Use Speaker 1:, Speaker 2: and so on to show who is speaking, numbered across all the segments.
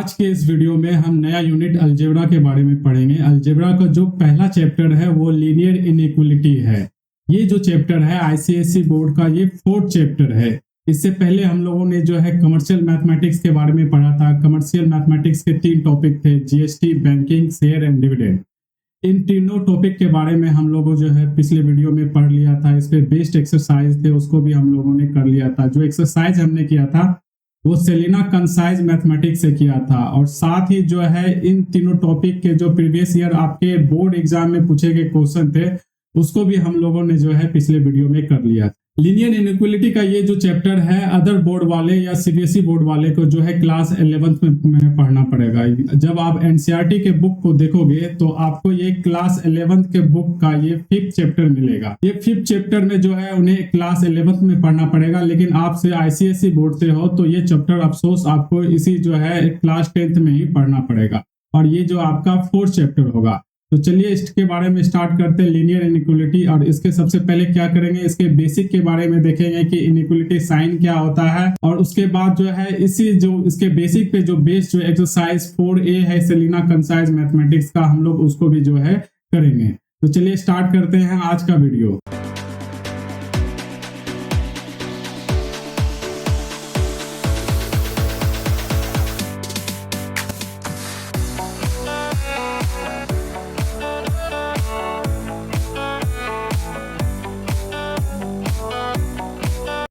Speaker 1: आज के इस वीडियो में हम नया यूनिट अलजेब्रा के बारे में पढ़ेंगे। अलजेब्रा का जो पहला चैप्टर है वो लीनियर इनइक्वालिटी है। ये जो चैप्टर है आईसीएसई बोर्ड का ये 4th चैप्टर है। इससे पहले हम लोगों ने जो है कमर्शियल मैथमेटिक्स के बारे में पढ़ा था। कमर्शियल मैथमेटिक्स के 3 टॉपिक थे, GST, banking, share and dividend. इन तीनों टॉपिक के बारे में हम लोगों जो है पिछले वीडियो में पढ़ लिया था। इस पे बेस्ड एक्सरसाइज थे उसको भी हम लोगों ने कर लिया था। जो एक्सरसाइज हमने किया था वो सेलिना कंसाइज मैथमेटिक्स से किया था, और साथ ही जो है इन तीनों टॉपिक के जो प्रीवियस ईयर आपके बोर्ड एग्जाम में पूछे गए क्वेश्चन थे उसको भी हम लोगों ने जो है पिछले वीडियो में कर लिया था। लीनियर इनइक्वालिटी का ये जो चैप्टर है अदर बोर्ड वाले या सीबीएसई बोर्ड वाले को जो है क्लास 11th में पढ़ना पड़ेगा। जब आप एनसीईआरटी के बुक को देखोगे तो आपको ये क्लास 11th के बुक का ये 5th चैप्टर मिलेगा। ये 5th चैप्टर में जो है उन्हें क्लास 11th में पढ़ना पड़ेगा, लेकिन आपसे आईसीएसई बोर्ड से हो तो ये चैप्टर अफसोस आपको इसी जो है क्लास 10th में ही पढ़ना पड़ेगा, और ये जो आपका 4th चैप्टर होगा। तो चलिए इसके बारे में स्टार्ट करते हैं, लीनियर इनइक्वालिटी। और इसके सबसे पहले क्या करेंगे, इसके बेसिक के बारे में देखेंगे कि इनइक्वालिटी साइन क्या होता है, और उसके बाद जो है इसके बेसिक पे जो बेस जो एक्सरसाइज 4A है सेलिना कंसाइज मैथमेटिक्स का, हम लोग उसको भी जो है करेंगे। तो चलिए स्टार्ट करते हैं आज का video.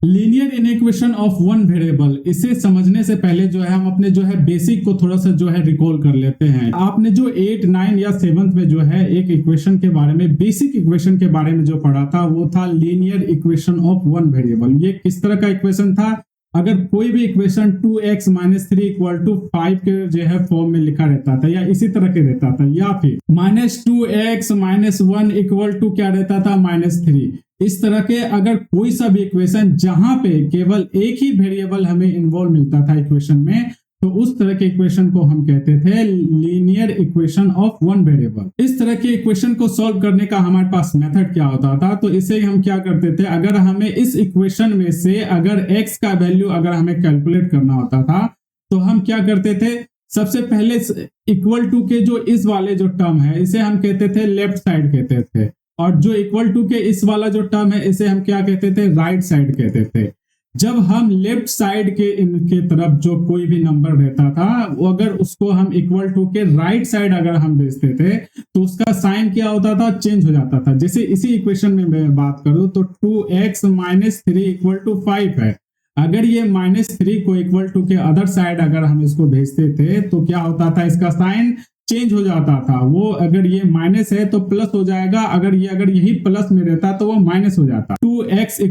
Speaker 1: Linear inequation of one variable, इसे समझने से पहले जो है हम अपने जो है बेसिक को थोड़ा सा जो है रिकॉल कर लेते हैं। आपने जो 8, 9 या 7th में जो है एक इक्वेशन के बारे में, बेसिक इक्वेशन के बारे में जो पढ़ा था वो था linear equation of one variable. ये किस तरह का इक्वेशन था, अगर कोई भी इक्वेशन 2x - 3 = 5 के जो है फॉर्म में लिखा रहता था या इसी तरह के रहता था, या फिर -2x - 1 = क्या रहता था, -3। इस तरह के अगर कोई सा भी इक्वेशन जहां पे केवल एक ही वेरिएबल हमें इन्वॉल्व मिलता था इक्वेशन में, तो उस तरह के इक्वेशन को हम कहते थे linear equation of one variable. इस तरह के इक्वेशन को सॉल्व करने का हमारे पास मेथड क्या होता था, तो इसे हम क्या करते थे, अगर हमें इस इक्वेशन में से अगर x का वैल्यू अगर हमें कैलकुलेट करना होता था तो हम क्या करते थे, सबसे पहले इक्वल टू के जो इस वाले जो टर्म है इसे हम कहते थे लेफ्ट साइड कहते थे, और जो इक्वल टू के इस वाला जो टर्म है इसे हम क्या कहते थे, राइट साइड कहते थे। जब हम लेफ्ट साइड के इनके तरफ जो कोई भी नंबर रहता था वो अगर उसको हम इक्वल टू के राइट साइड अगर हम भेजते थे तो उसका साइन क्या होता था, चेंज हो जाता था। जैसे इसी इक्वेशन में मैं बात करूं तो 2x - 3 = 5 है। अगर ये -3 को इक्वल टू के अदर साइड अगर हम इसको भेजते थे तो क्या होता था, इसका साइन चेंज हो जाता था। वो अगर ये माइनस है तो प्लस हो जाएगा, अगर यही प्लस में रहता तो वो माइनस हो जाता। 2x =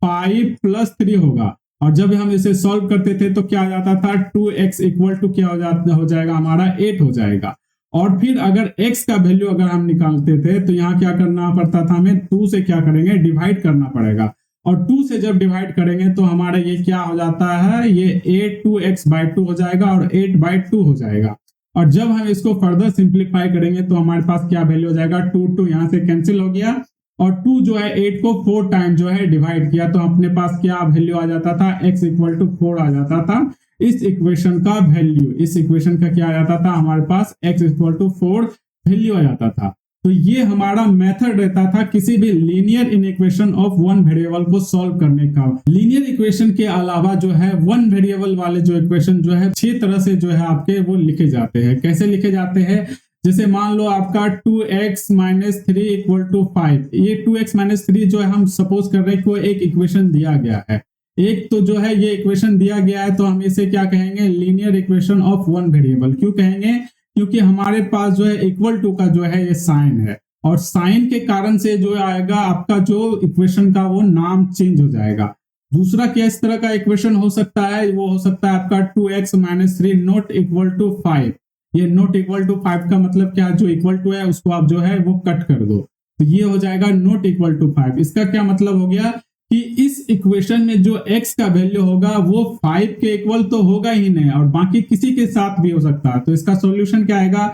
Speaker 1: 5 + 3 होगा, और जब हम इसे सॉल्व करते थे तो क्या आ जाता था, 2x = क्या हो जाएगा हमारा 8 हो जाएगा। और फिर अगर x का वैल्यू अगर हम निकालते थे तो यहाँ क्या करना पड़ता था, हमें 2 से क्या करेंगे, डिवाइड करना पड़ेगा। और 2 से जब डिवाइड करेंगे तो हमारा ये क्या हो जाता है, ये 8/2 हो जाएगा और 8/2 हो जाएगा। और जब हम इसको फर्दर सिंप्लीफाई करेंगे तो हमारे पास क्या वैल्यू हो जाएगा, 2 यहाँ से कैंसिल हो गया, और 2 जो है 8 को 4 टाइम जो है डिवाइड किया तो अपने पास क्या वैल्यू आ जाता था, x = 4 आ जाता था। इस इक्वेशन का वैल्यू, इस इक्वेशन का क्या आ जाता था, हमारे पास x = 4 वैल्यू आ जाता था। तो ये हमारा मेथड रहता था किसी भी linear inequation of one variable को सॉल्व करने का। लीनियर इक्वेशन के अलावा जो है वन वेरिएबल वाले जो इक्वेशन जो है 6 तरह से जो है आपके वो लिखे जाते हैं। कैसे लिखे जाते हैं, जैसे मान लो आपका 2x - 3 = 5। ये 2x - 3 जो है हम सपोज कर रहे हैं कि एक इक्वेशन दिया गया है, एक तो जो है ये इक्वेशन दिया गया है तो हम इसे क्या कहेंगे, linear equation of one variable. क्यों कहेंगे, क्योंकि हमारे पास जो है इक्वल टू का जो है ये साइन है, और साइन के कारण से जो आएगा आपका जो इक्वेशन का वो नाम चेंज हो जाएगा। दूसरा क्या इस तरह का इक्वेशन हो सकता है, वो हो सकता है आपका 2x - 3 ≠ 5। ये ≠ 5 का मतलब क्या, जो इक्वल टू है उसको आप जो है वो कट कर दो, तो ये हो जाएगा ≠ 5। इसका क्या मतलब हो गया कि इस इक्वेशन में जो x का वैल्यू होगा वो 5 के इक्वल तो होगा ही नहीं, और बाकी किसी के साथ भी हो सकता है। तो इसका सॉल्यूशन क्या आएगा,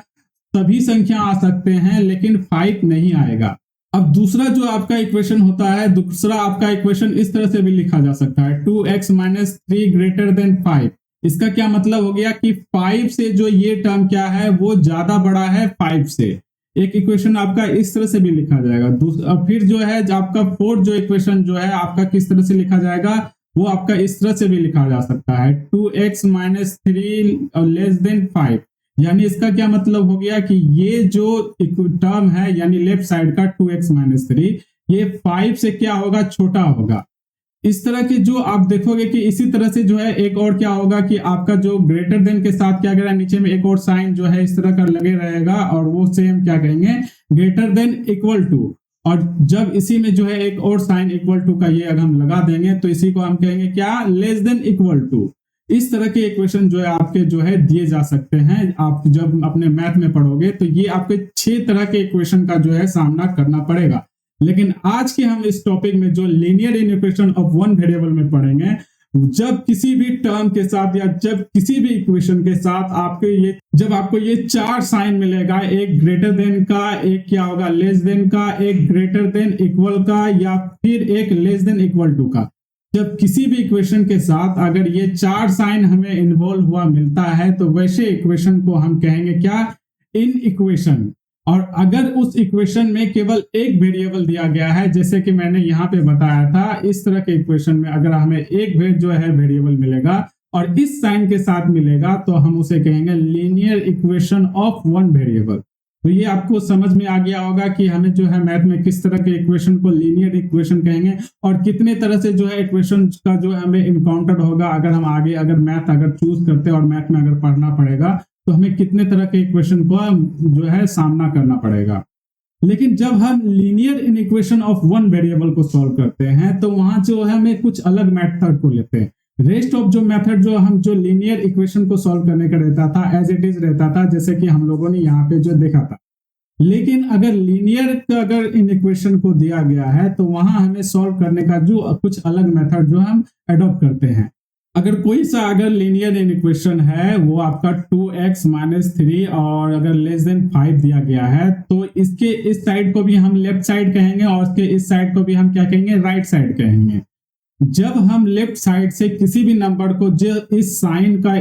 Speaker 1: सभी संख्या आ सकते हैं लेकिन 5 नहीं आएगा। अब दूसरा जो आपका इक्वेशन होता है, दूसरा आपका इक्वेशन इस तरह से भी लिखा जा सकता है, 2x - 3 > 5। इसका क्या मतलब हो गया कि 5 से जो ये टर्म क्या है वो ज्यादा बड़ा है 5 से। एक इक्वेशन आपका इस तरह से भी लिखा जाएगा। फिर जो है आपका फोर्थ जो इक्वेशन जो है आपका किस तरह से लिखा जाएगा, वो आपका इस तरह से भी लिखा जा सकता है 2x माइनस 3 लेस देन 5। यानी इसका क्या मतलब हो गया कि ये जो टर्म है यानी लेफ्ट साइड का 2x माइनस 3 ये 5 से क्या होगा, छोटा होगा। इस तरह के जो आप देखोगे कि इसी तरह से जो है एक और क्या होगा कि आपका जो ग्रेटर देन के साथ क्या करेगा, नीचे में एक और साइन जो है इस तरह का लगे रहेगा और वो सेम क्या कहेंगे, ग्रेटर देन इक्वल टू। और जब इसी में जो है एक और साइन इक्वल टू का ये अगर हम लगा देंगे तो इसी को हम कहेंगे क्या, लेस देन इक्वल टू। इस तरह के इक्वेशन जो है आपके जो है दिए जा सकते हैं। आप जब अपने मैथ में पढ़ोगे तो ये आपके 6 तरह के इक्वेशन का जो है सामना करना पड़ेगा। लेकिन आज के हम इस टॉपिक में जो linear equation of one variable में पढ़ेंगे, जब किसी भी टर्म के साथ या जब किसी भी इक्वेशन के साथ जब आपको ये 4 साइन मिलेगा, एक ग्रेटर देन का, एक क्या होगा लेस देन का, एक ग्रेटर देन इक्वल का, या फिर एक लेस देन इक्वल टू का। जब किसी भी इक्वेशन के साथ अगर ये 4 साइन हमें इन्वॉल्व हुआ मिलता है तो वैसे इक्वेशन को हम कहेंगे क्या, इन इक्वेशन। और अगर उस इक्वेशन में केवल एक वेरिएबल दिया गया है, जैसे कि मैंने यहाँ पे बताया था, इस तरह के इक्वेशन में अगर हमें एक जो है वेरिएबल मिलेगा और इस साइन के साथ मिलेगा तो हम उसे कहेंगे linear equation of one variable. तो ये आपको समझ में आ गया होगा कि हमें जो है मैथ में किस तरह के इक्वेशन को लीनियर इक्वेशन कहेंगे और कितने तरह से जो है इक्वेशन का जो हमें इनकाउंटर होगा अगर हम आगे अगर मैथ अगर चूज करते हैं और मैथ में अगर पढ़ना पड़ेगा तो हमें कितने तरह के इक्वेशन को जो है सामना करना पड़ेगा। लेकिन जब हम linear equation of one variable को सॉल्व करते हैं तो वहां जो है हमें कुछ अलग मेथड को लेते हैं। रेस्ट ऑफ जो मेथड जो लीनियर इक्वेशन को सॉल्व करने का रहता था एज इट इज रहता था, जैसे कि हम लोगों ने यहाँ पे जो देखा था। लेकिन अगर लीनियर अगर इन इक्वेशन को दिया गया है तो वहां हमें सॉल्व करने का जो कुछ अलग मेथड जो हम अडॉप्ट करते हैं। अगर कोई सा अगर लीनियर इक्वेशन है वो आपका 2x माइनस 3 और अगर लेस देन 5 दिया गया है तो इसके इस साइड को भी हम लेफ्ट साइड कहेंगे और इसके इस साइड को भी हम क्या कहेंगे, राइट साइड कहेंगे। जब हम लेफ्ट साइड से किसी भी नंबर को जो इस साइन का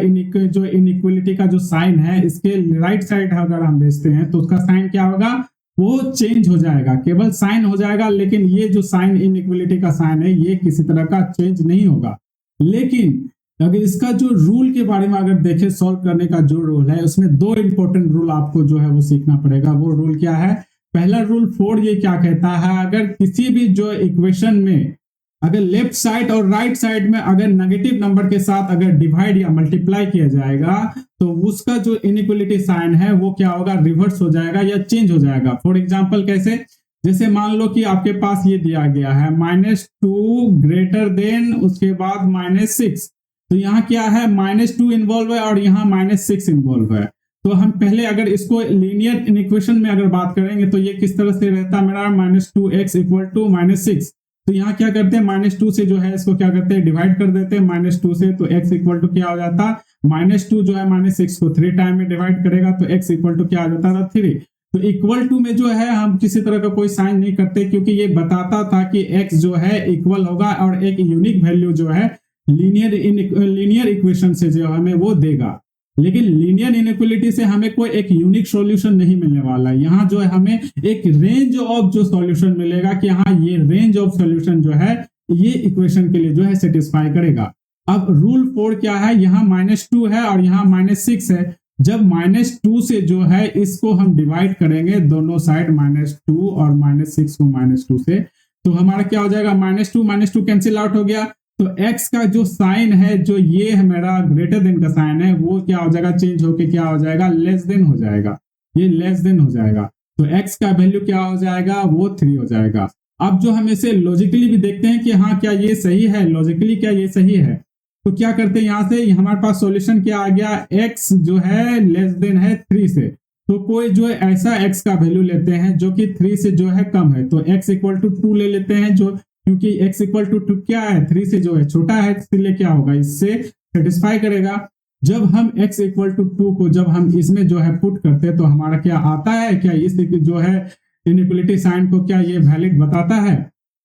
Speaker 1: जो इनइक्वलिटी का जो साइन है इसके राइट साइड अगर हम भेजते हैं तो उसका साइन क्या होगा, वो चेंज हो जाएगा। केवल साइन हो जाएगा, लेकिन ये जो साइन इनइक्वलिटी का साइन है ये किसी तरह का चेंज नहीं होगा। लेकिन अगर इसका जो रूल के बारे में अगर देखें, सॉल्व करने का जो रूल है उसमें 2 इंपॉर्टेंट रूल आपको जो है वो सीखना पड़ेगा। वो रूल क्या है, पहला रूल 4 ये क्या कहता है, अगर किसी भी जो इक्वेशन में अगर लेफ्ट साइड और राइट साइड में अगर नेगेटिव नंबर के साथ अगर डिवाइड या मल्टीप्लाई किया जाएगा तो उसका जो इनइक्वलिटी साइन है वो क्या होगा, रिवर्स हो जाएगा या चेंज हो जाएगा। फॉर एग्जाम्पल कैसे, जैसे मान लो कि आपके पास ये दिया गया है -2 ग्रेटर देन उसके बाद -6, तो यहाँ क्या है -2 इन्वॉल्व है और यहाँ -6 इन्वॉल्व है। तो हम पहले अगर इसको लीनियर इक्वेशन में अगर बात करेंगे तो ये किस तरह से रहता है मेरा, -2x इक्वल टू -6। तो यहाँ क्या करते हैं, -2 से जो है इसको क्या करते हैं, डिवाइड कर देते हैं -2 से, तो x इक्वल टू क्या हो जाता, -2 जो है -6 को 3 टाइम में डिवाइड करेगा तो x इक्वल टू क्या आ जाता था, 3। तो इक्वल टू में जो है हम किसी तरह का कोई साइन नहीं करते क्योंकि ये बताता था कि x जो है इक्वल होगा और एक यूनिक वैल्यू जो है लीनियर इक्वेशन से जो हमें वो देगा। लेकिन लीनियर इनइक्वालिटी से हमें कोई एक यूनिक सॉल्यूशन नहीं मिलने वाला है। यहाँ जो है हमें एक रेंज ऑफ जो सॉल्यूशन मिलेगा कि हाँ ये रेंज ऑफ सॉल्यूशन जो है ये इक्वेशन के लिए जो है सेटिस्फाई करेगा। अब रूल 4 क्या है, यहाँ -2 है और यहाँ -6 है। जब -2 से जो है इसको हम डिवाइड करेंगे दोनों साइड -2 और -6 को -2 से, तो हमारा क्या हो जाएगा, -2 कैंसिल आउट हो गया। तो x का जो साइन है जो ये है मेरा ग्रेटर देन का साइन है वो क्या हो जाएगा, चेंज होके क्या हो जाएगा, लेस देन हो जाएगा। ये लेस देन हो जाएगा तो x का वैल्यू क्या हो जाएगा, वो 3 हो जाएगा। अब जो हम इसे लॉजिकली भी देखते हैं कि हाँ क्या ये सही है, लॉजिकली क्या ये सही है, तो क्या करते हैं यहाँ से हमारे पास सॉल्यूशन क्या आ गया, x जो है लेस देन है 3 से। तो कोई जो ऐसा x का वैल्यू लेते हैं जो कि 3 से जो है कम है, तो x इक्वल टू 2 ले लेते हैं, जो क्योंकि x इक्वल टू 2 क्या है, 3 से जो है छोटा है, इसलिए क्या होगा, इससे सेटिस्फाई करेगा। जब हम x इक्वल टू 2 को जब हम इसमें जो है पुट करते हैं तो हमारा क्या आता है, क्या इस जो है इनइक्वलिटी साइन को क्या ये वैलिड बताता है।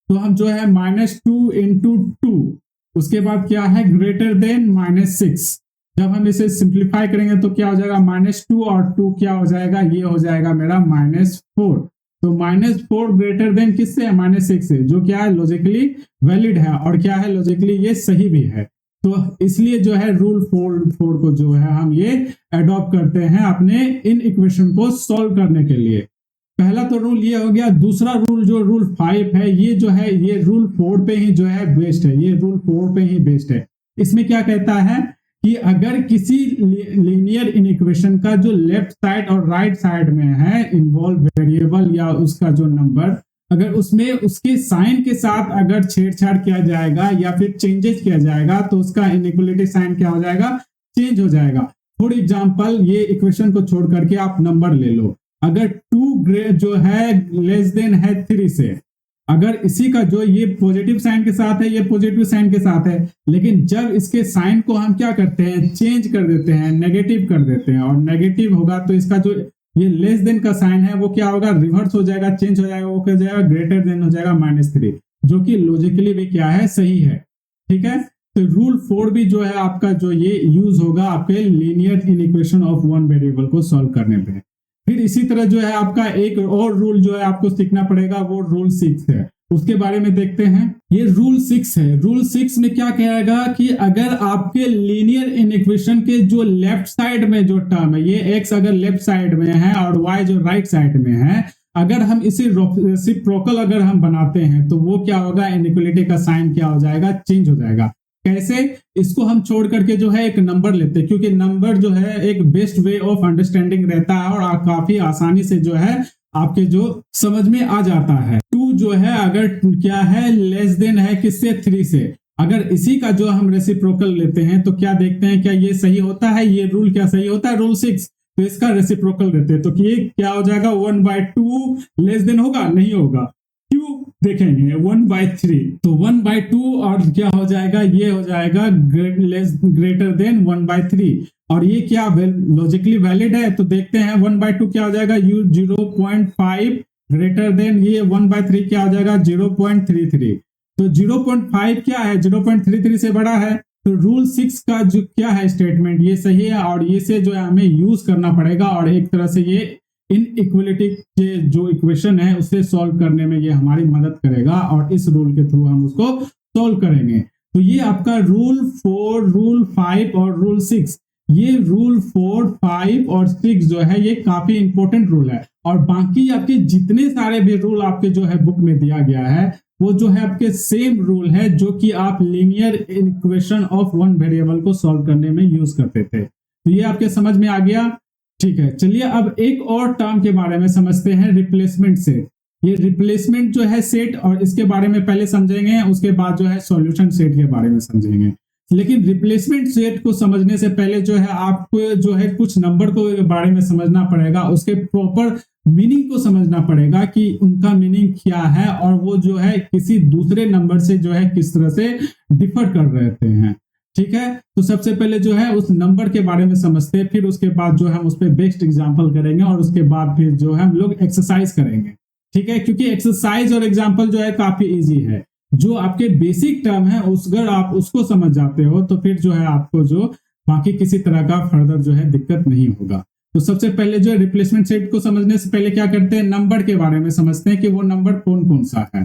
Speaker 1: तो हम जो है -2 × 2 उसके बाद क्या है ग्रेटर देन -6, जब हम इसे सिंप्लीफाई करेंगे तो क्या हो जाएगा, -2 और 2 क्या हो जाएगा, ये हो जाएगा मेरा -4। तो -4 ग्रेटर देन किससे है, -6 से, जो क्या है लॉजिकली वैलिड है और क्या है लॉजिकली ये सही भी है। तो इसलिए जो है रूल 4 को जो है हम ये अडॉप्ट करते हैं अपने इन इक्वेशन को सॉल्व करने के लिए। पहला तो रूल ये हो गया। दूसरा रूल जो रूल 5 है, ये जो है ये रूल 4 पे ही जो है बेस्ड है, ये रूल 4 पे ही बेस्ड है। इसमें क्या कहता है कि अगर किसी लीनियर इनइक्वेशन का जो लेफ्ट साइड और राइट साइड में है इन्वॉल्व वेरिएबल या उसका जो नंबर, अगर उसमें उसके साइन के साथ अगर छेड़छाड़ किया जाएगा या फिर चेंजेस किया जाएगा तो उसका इनइक्वलिटी साइन क्या हो जाएगा, चेंज हो जाएगा। फॉर एग्जांपल ये इक्वेशन को छोड़ करके आप नंबर ले लो। अगर 2 जो है लेस देन है 3 से, अगर इसी का जो ये पॉजिटिव साइन के साथ है, ये पॉजिटिव साइन के साथ है, लेकिन जब इसके साइन को हम क्या करते हैं, चेंज कर देते हैं, नेगेटिव कर देते हैं, और नेगेटिव होगा तो इसका जो ये लेस देन का साइन है वो क्या होगा, रिवर्स हो जाएगा, चेंज हो जाएगा, वो क्या हो जाएगा, ग्रेटर देन हो जाएगा -3, जो कि लॉजिकली भी क्या है, सही है। ठीक है, तो रूल 4 भी जो है आपका जो ये यूज होगा आपके linear inequation of one variable को सॉल्व करने पे। फिर इसी तरह जो है आपका एक और रूल जो है आपको सीखना पड़ेगा, वो रूल 6 है, उसके बारे में देखते हैं। ये रूल 6 है। रूल 6 में क्या कहेगा कि अगर आपके लीनियर इनइक्वेशन के जो लेफ्ट साइड में जो टर्म है, ये x अगर लेफ्ट साइड में है और y जो राइट साइड में है, अगर हम इसे रेसिप्रोकल अगर हम बनाते हैं तो वो क्या होगा, इनइक्वलिटी का साइन क्या हो जाएगा, चेंज हो जाएगा। कैसे, इसको हम छोड़ करके जो है एक नंबर लेते हैं, क्योंकि नंबर जो है एक बेस्ट वे ऑफ अंडरस्टैंडिंग रहता है और काफी आसानी से जो है आपके जो समझ में आ जाता है। 2 जो है अगर क्या है, लेस देन है किससे, 3 से, अगर इसी का जो हम रेसिप्रोकल लेते हैं तो क्या देखते हैं, क्या ये सही होता है, ये रूल क्या सही होता है, रूल 6, तो इसका रेसिप्रोकल देते हैं तो ये क्या हो जाएगा, 1/2 लेस देन होगा, नहीं होगा, क्यों देखेंगे, 1/3, तो 1/2 और क्या हो जाएगा, ये हो जाएगा ग्रेटर देन 1/3, और ये क्या लॉजिकली वैलिड है, तो देखते हैं 1/2 क्या हो जाएगा, 0.5 ग्रेटर देन ये 1/3 क्या हो जाएगा, 0.33, तो 0.5 क्या है, 0.33 से बड़ा है, तो रूल 6 का जो क्या है स्टेटमेंट, ये सही है, और ये से जो है हमें यूज करना पड़ेगा, और एक तरह से ये इनइक्वलिटी के जो इक्वेशन है उसे सॉल्व करने में ये हमारी मदद करेगा, और इस रूल के थ्रू हम उसको सॉल्व करेंगे। तो ये आपका रूल 4, रूल 5 और रूल 6, ये रूल 4, 5 और 6 जो है ये काफी इंपॉर्टेंट रूल है, और बाकी आपके जितने सारे भी रूल आपके जो है बुक में दिया गया है वो जो है आपके सेम रूल है जो कि आप linear equation of one variable को सॉल्व करने में यूज करते थे। तो ये आपके समझ में आ गया। ठीक है, चलिए अब एक और टर्म के बारे में समझते हैं, रिप्लेसमेंट सेट। ये रिप्लेसमेंट जो है सेट, और इसके बारे में पहले समझेंगे, उसके बाद जो है सॉल्यूशन सेट के बारे में समझेंगे। लेकिन रिप्लेसमेंट सेट को समझने से पहले जो है आपको जो है कुछ नंबर को बारे में समझना पड़ेगा, उसके प्रॉपर मीनिंग को समझना पड़ेगा कि उनका मीनिंग क्या है, और वो जो है किसी दूसरे नंबर से जो है किस तरह से डिफर कर रहते हैं। ठीक है, तो सबसे पहले जो है उस नंबर के बारे में समझते हैं, फिर उसके बाद जो है हम उस पर बेस्ट एग्जाम्पल करेंगे, और उसके बाद फिर जो है हम लोग एक्सरसाइज करेंगे। ठीक है, क्योंकि एक्सरसाइज और एग्जाम्पल जो है काफी इजी है। जो आपके बेसिक टर्म है अगर आप उसको समझ जाते हो तो फिर जो है आपको जो बाकी किसी तरह का फर्दर जो है दिक्कत नहीं होगा। तो सबसे पहले जो है रिप्लेसमेंट सेट को समझने से पहले क्या करते हैं, नंबर के बारे में समझते हैं कि वो नंबर कौन कौन सा है।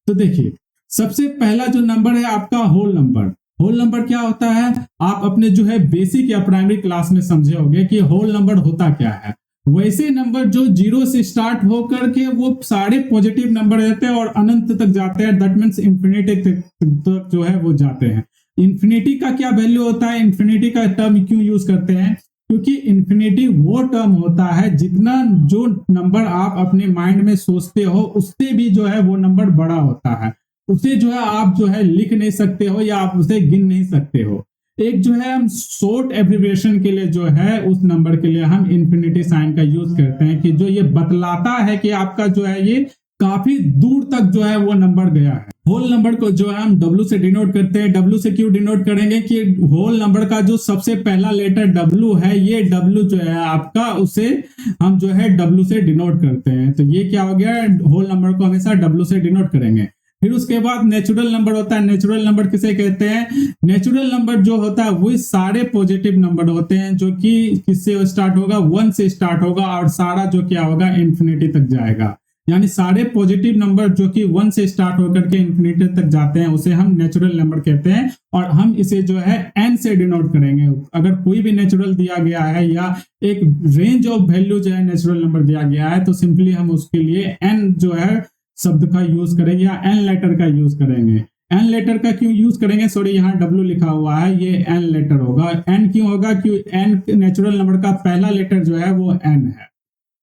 Speaker 1: तो देखिए, सबसे पहला जो नंबर है आपका होल नंबर। होल नंबर क्या होता है, आप अपने जो है बेसिक या प्राइमरी क्लास में समझे होंगे कि होल नंबर होता क्या है। वैसे नंबर जो 0 से स्टार्ट होकर के वो सारे पॉजिटिव नंबर रहते हैं और अनंत तक जाते हैं, दैट मींस इंफिनिटी तक जो है वो जाते हैं। इंफिनिटी का क्या वैल्यू होता है, इंफिनिटी का टर्म क्यों यूज करते हैं, क्योंकि इंफिनिटी वो टर्म होता है जितना जो नंबर आप अपने माइंड में सोचते हो उससे भी जो है वो नंबर बड़ा होता है, उसे जो है आप जो है लिख नहीं सकते हो या आप उसे गिन नहीं सकते हो। एक जो है हम शॉर्ट एब्रिविएशन के लिए जो है उस नंबर के लिए हम इंफिनिटी साइन का यूज करते हैं कि जो ये बतलाता है कि आपका जो है ये काफी दूर तक जो है वो नंबर गया है। होल नंबर को जो है हम W से डिनोट करते हैं। W से क्यों डिनोट करेंगे कि होल नंबर का जो सबसे पहला लेटर W है, ये W जो है आपका उसे हम जो है W से डिनोट करते हैं। तो ये क्या हो गया, होल नंबर को हमेशा W से डिनोट करेंगे। फिर उसके बाद नेचुरल नंबर होता है। नेचुरल नंबर किसे कहते हैं? नेचुरल नंबर जो होता है वो सारे पॉजिटिव नंबर होते हैं जो कि किससे स्टार्ट होगा? 1 से स्टार्ट होगा और सारा जो क्या होगा? इंफिनिटी तक जाएगा। यानी सारे पॉजिटिव नंबर जो कि 1 से स्टार्ट होकर के इंफिनिटी तक जाते हैं उसे हम नेचुरल नंबर कहते हैं। और हम इसे जो है n से डिनोट करेंगे। अगर कोई भी नेचुरल दिया गया है या एक रेंज ऑफ वैल्यू जो है नेचुरल नंबर दिया गया है तो सिंपली हम उसके लिए n जो है शब्द का यूज करेंगे या n लेटर का यूज करेंगे। n लेटर का क्यों यूज करेंगे? सॉरी, यहाँ w लिखा हुआ है, ये n लेटर होगा। n क्यों होगा? क्यों n नेचुरल नंबर का पहला लेटर जो है वो n है।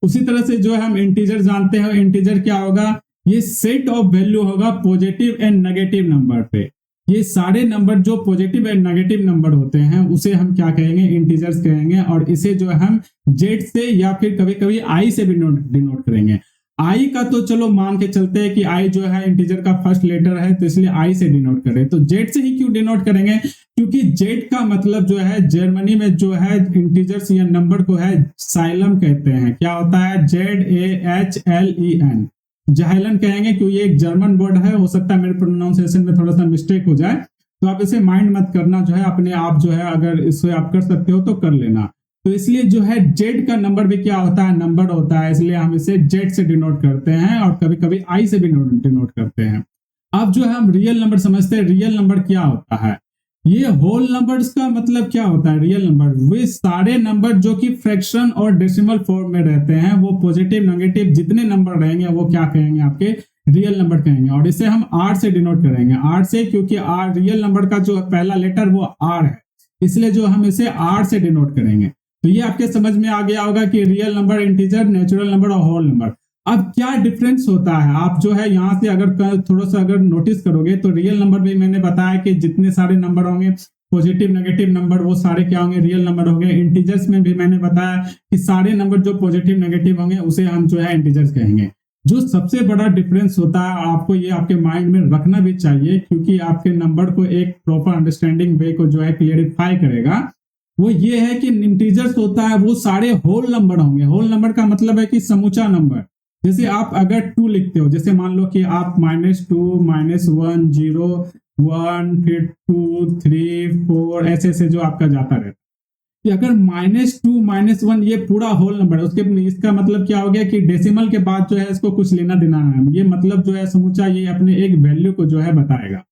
Speaker 1: उसी तरह से जो हम इंटीजर जानते हैं, इंटीजर क्या होगा? ये सेट ऑफ वैल्यू होगा पॉजिटिव एंड नेगेटिव नंबर पे। ये सारे नंबर जो पॉजिटिव एंड नेगेटिव नंबर होते हैं उसे हम क्या कहेंगे? इंटीजर्स कहेंगे। और इसे जो हम जेड से या फिर कभी कभी आई से भी डिनोट करेंगे। आई का तो चलो मान के चलते हैं कि आई जो है इंटीजर का फर्स्ट लेटर है तो इसलिए आई से डिनोट करें। तो जेड से ही क्यों डिनोट करेंगे? क्योंकि जेड का मतलब जो है जर्मनी में जो है इंटीजर्स या नंबर को है साइलम कहते हैं। क्या होता है? ZAHLEN, जाइलन कहेंगे क्योंकि ये एक जर्मन वर्ड है। हो सकता है मेरे प्रोनाउंसिएशन में थोड़ा सा मिस्टेक हो जाए तो आप इसे माइंड मत करना, जो है अपने आप जो है अगर इसे आप कर सकते हो तो कर लेना। तो इसलिए जो है जेड का नंबर भी क्या होता है? नंबर होता है, इसलिए हम इसे जेड से डिनोट करते हैं और कभी कभी आई से भी डिनोट करते हैं। अब जो है हम रियल नंबर समझते हैं। रियल नंबर क्या होता है? ये होल नंबर्स का मतलब क्या होता है? रियल नंबर वे सारे नंबर जो कि फ्रैक्शन और डेसिमल फॉर्म में रहते हैं, वो पॉजिटिव नेगेटिव जितने नंबर रहेंगे वो क्या कहेंगे? आपके रियल नंबर कहेंगे। और इसे हम आर से डिनोट करेंगे। आर से, क्योंकि आर रियल नंबर का जो पहला लेटर वो आर है, इसलिए जो हम इसे आर से डिनोट करेंगे। तो ये आपके समझ में आ गया होगा कि real number, integer, natural number और होल नंबर। अब क्या डिफरेंस होता है? आप जो है यहाँ से अगर थोड़ा सा अगर नोटिस करोगे तो रियल नंबर भी मैंने बताया कि जितने सारे नंबर होंगे पॉजिटिव नेगेटिव नंबर वो सारे क्या होंगे? रियल नंबर होंगे। इंटीजर्स में भी मैंने बताया कि सारे नंबर जो पॉजिटिव नेगेटिव होंगे उसे हम जो है इंटीजर्स कहेंगे। जो सबसे बड़ा डिफरेंस होता है, आपको ये आपके माइंड में रखना भी चाहिए क्योंकि आपके नंबर को एक प्रॉपर अंडरस्टैंडिंग वे को जो है क्लियरिफाई करेगा, वो ये है कि इंटीजर्स होता है वो सारे होल नंबर होंगे। होल नंबर का मतलब है कि समूचा नंबर। जैसे आप अगर 2 लिखते हो, जैसे मान लो कि आप -2, -1, 0, 1, फिर 2, 3, 4 ऐसे ऐसे जो आपका जाता रहता है। अगर -2, -1 ये पूरा होल नंबर है, उसके इसका मतलब क्या हो गया कि डेसिमल के बाद जो है इसको कुछ लेना देना है। ये मतलब जो है समूचा ये अपने एक वैल्यू को जो है बताएगा।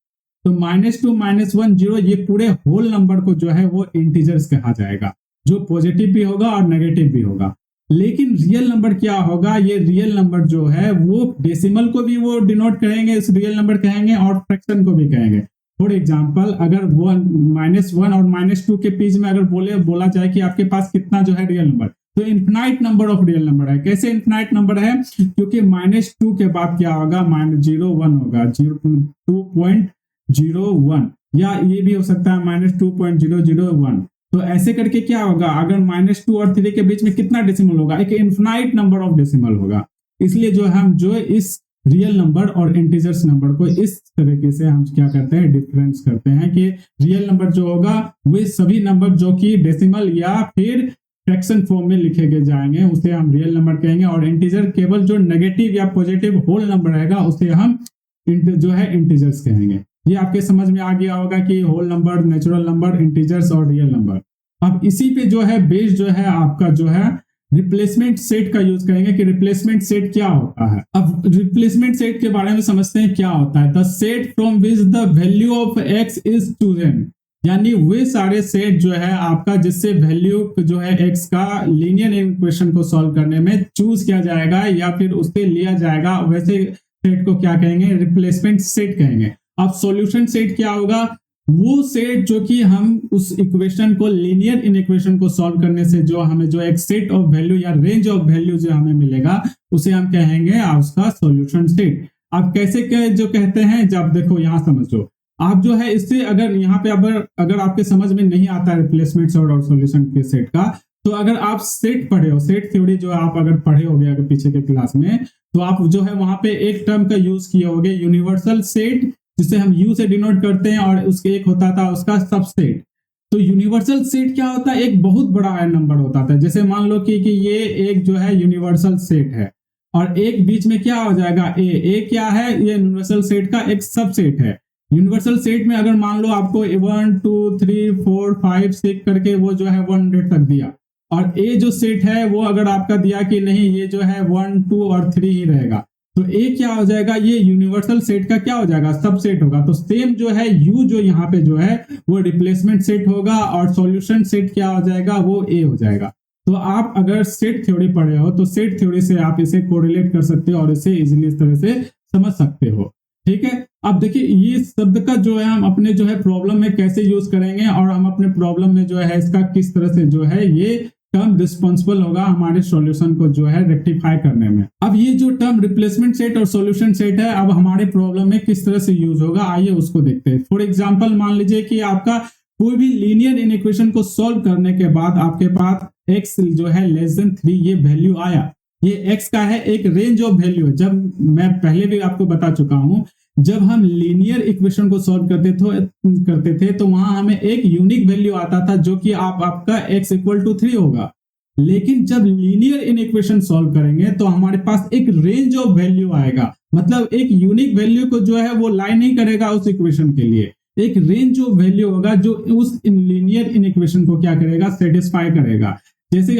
Speaker 1: तो -2, -1, 0 ये पूरे होल नंबर को जो है वो इंटीजर्स कहा जाएगा, जो पॉजिटिव भी होगा और नेगेटिव भी होगा। लेकिन रियल नंबर क्या होगा? ये रियल नंबर जो है वो डेसिमल को भी वो डिनोट करेंगे, इस रियल नंबर कहेंगे, और फ्रैक्शन को भी कहेंगे। फॉर एग्जांपल, अगर -1 और -2 के बीच में अगर बोला जाए कि आपके पास कितना जो है रियल नंबर, तो infinite number of real number है। कैसे इन्फिनाइट नंबर है? क्योंकि -2 के बाद क्या होगा? -0, 1 होगा, 2.01, या ये भी हो सकता है -2.001। तो ऐसे करके क्या होगा? अगर -2 और 3 के बीच में कितना डेसिमल होगा? एक इन्फिनाइट नंबर ऑफ डेसिमल होगा। इसलिए जो हम जो इस रियल नंबर और इंटीजर्स नंबर को इस तरीके से हम क्या करते हैं? डिफरेंस करते हैं कि रियल नंबर जो होगा वे सभी नंबर जो कि डेसिमल या फिर फ्रैक्शन फॉर्म में लिखे गए जाएंगे उसे हम रियल नंबर कहेंगे। और इंटीजर केवल जो नेगेटिव या पॉजिटिव होल नंबर रहेगा उसे हम जो है इंटीजर्स कहेंगे। ये आपके समझ में आ गया होगा कि whole number, natural number, integers और रियल नंबर। अब इसी पे जो है बेस जो है आपका जो है रिप्लेसमेंट सेट का यूज करेंगे कि रिप्लेसमेंट सेट क्या होता है। अब रिप्लेसमेंट सेट के बारे में समझते हैं क्या होता है। The set from which the value of x is chosen, यानी वे सारे सेट जो है आपका जिससे वैल्यू जो है x का लीनियर इक्वेशन को सॉल्व करने में चूज किया जाएगा या फिर उससे लिया जाएगा, वैसे सेट को क्या कहेंगे? रिप्लेसमेंट सेट कहेंगे। अब सॉल्यूशन सेट क्या होगा? वो सेट जो कि हम उस इक्वेशन को, लीनियर इन इक्वेशन को सॉल्व करने से जो हमें जो एक सेट ऑफ वैल्यू या रेंज ऑफ वैल्यू जो हमें मिलेगा उसे हम कहेंगे उसका सॉल्यूशन सेट। आप कैसे जो कहते हैं, जब देखो यहाँ समझो, आप जो है इससे अगर यहाँ पे अगर आपके समझ में नहीं आता है रिप्लेसमेंट सेट और सॉल्यूशन के सेट का, तो अगर आप सेट पढ़े हो, सेट थ्योरी जो आप अगर पढ़े हो अगर पीछे के क्लास में, तो आप जो है वहां पे एक टर्म का यूज किए होगे, यूनिवर्सल सेट, जिसे हम यू से डिनोट करते हैं, और उसके एक होता था उसका सबसेट। तो यूनिवर्सल सेट क्या होता है? एक बहुत बड़ा नंबर होता था। जैसे मान लो कि ये एक जो है यूनिवर्सल सेट है, और एक बीच में क्या हो जाएगा ए क्या है, ये यूनिवर्सल सेट का एक सबसेट है। यूनिवर्सल सेट में अगर मान लो आपको 1 2 3 4 5 6 करके वो जो है 100 तक दिया, और ए जो सेट है वो अगर आपका दिया कि नहीं ये जो है 1 2 और 3 ही रहेगा, तो ए क्या हो जाएगा, ये यूनिवर्सल सेट का क्या हो जाएगा, सबसेट होगा। तो सेम जो है यू जो यहाँ पे जो है वो रिप्लेसमेंट सेट होगा, और सॉल्यूशन सेट क्या हो जाएगा, वो ए हो जाएगा। तो आप अगर सेट थ्योरी पढ़े हो तो सेट थ्योरी से आप इसे कोरिलेट कर सकते हो और इसे इजीली इस तरह से समझ सकते हो। ठीक है, अब देखिए ये शब्द का जो है हम अपने जो है प्रॉब्लम में कैसे यूज करेंगे, और हम अपने प्रॉब्लम में जो है इसका किस तरह से जो है ये टर्म रिस्पॉन्सिबल होगा हमारे सॉल्यूशन को जो है रेक्टिफाई करने में। अब ये जो टर्म रिप्लेसमेंट सेट और सॉल्यूशन सेट है, अब हमारे प्रॉब्लम में किस तरह से यूज होगा, आइए उसको देखते हैं। फॉर एग्जांपल मान लीजिए कि आपका कोई भी लीनियर इनइक्वेशन को सॉल्व करने के बाद आपके पास x जो है लेस देन 3 ये वैल्यू आया। ये x का है एक रेंज ऑफ वैल्यू है। जब मैं पहले भी आपको बता चुका हूं, जब हम लीनियर इक्वेशन को सॉल्व करते थे तो वहां हमें एक यूनिक वैल्यू आता था जो कि आपका x इक्वल टू 3 होगा। लेकिन जब लीनियर इनइक्वेशन सॉल्व करेंगे तो हमारे पास एक रेंज ऑफ वैल्यू आएगा, मतलब एक यूनिक वैल्यू को जो है वो लाई नहीं करेगा उस इक्वेशन के लिए, एक रेंज ऑफ वैल्यू होगा जो उस लीनियर इनइक्वेशन को क्या करेगा, सेटिस्फाई करेगा। जैसे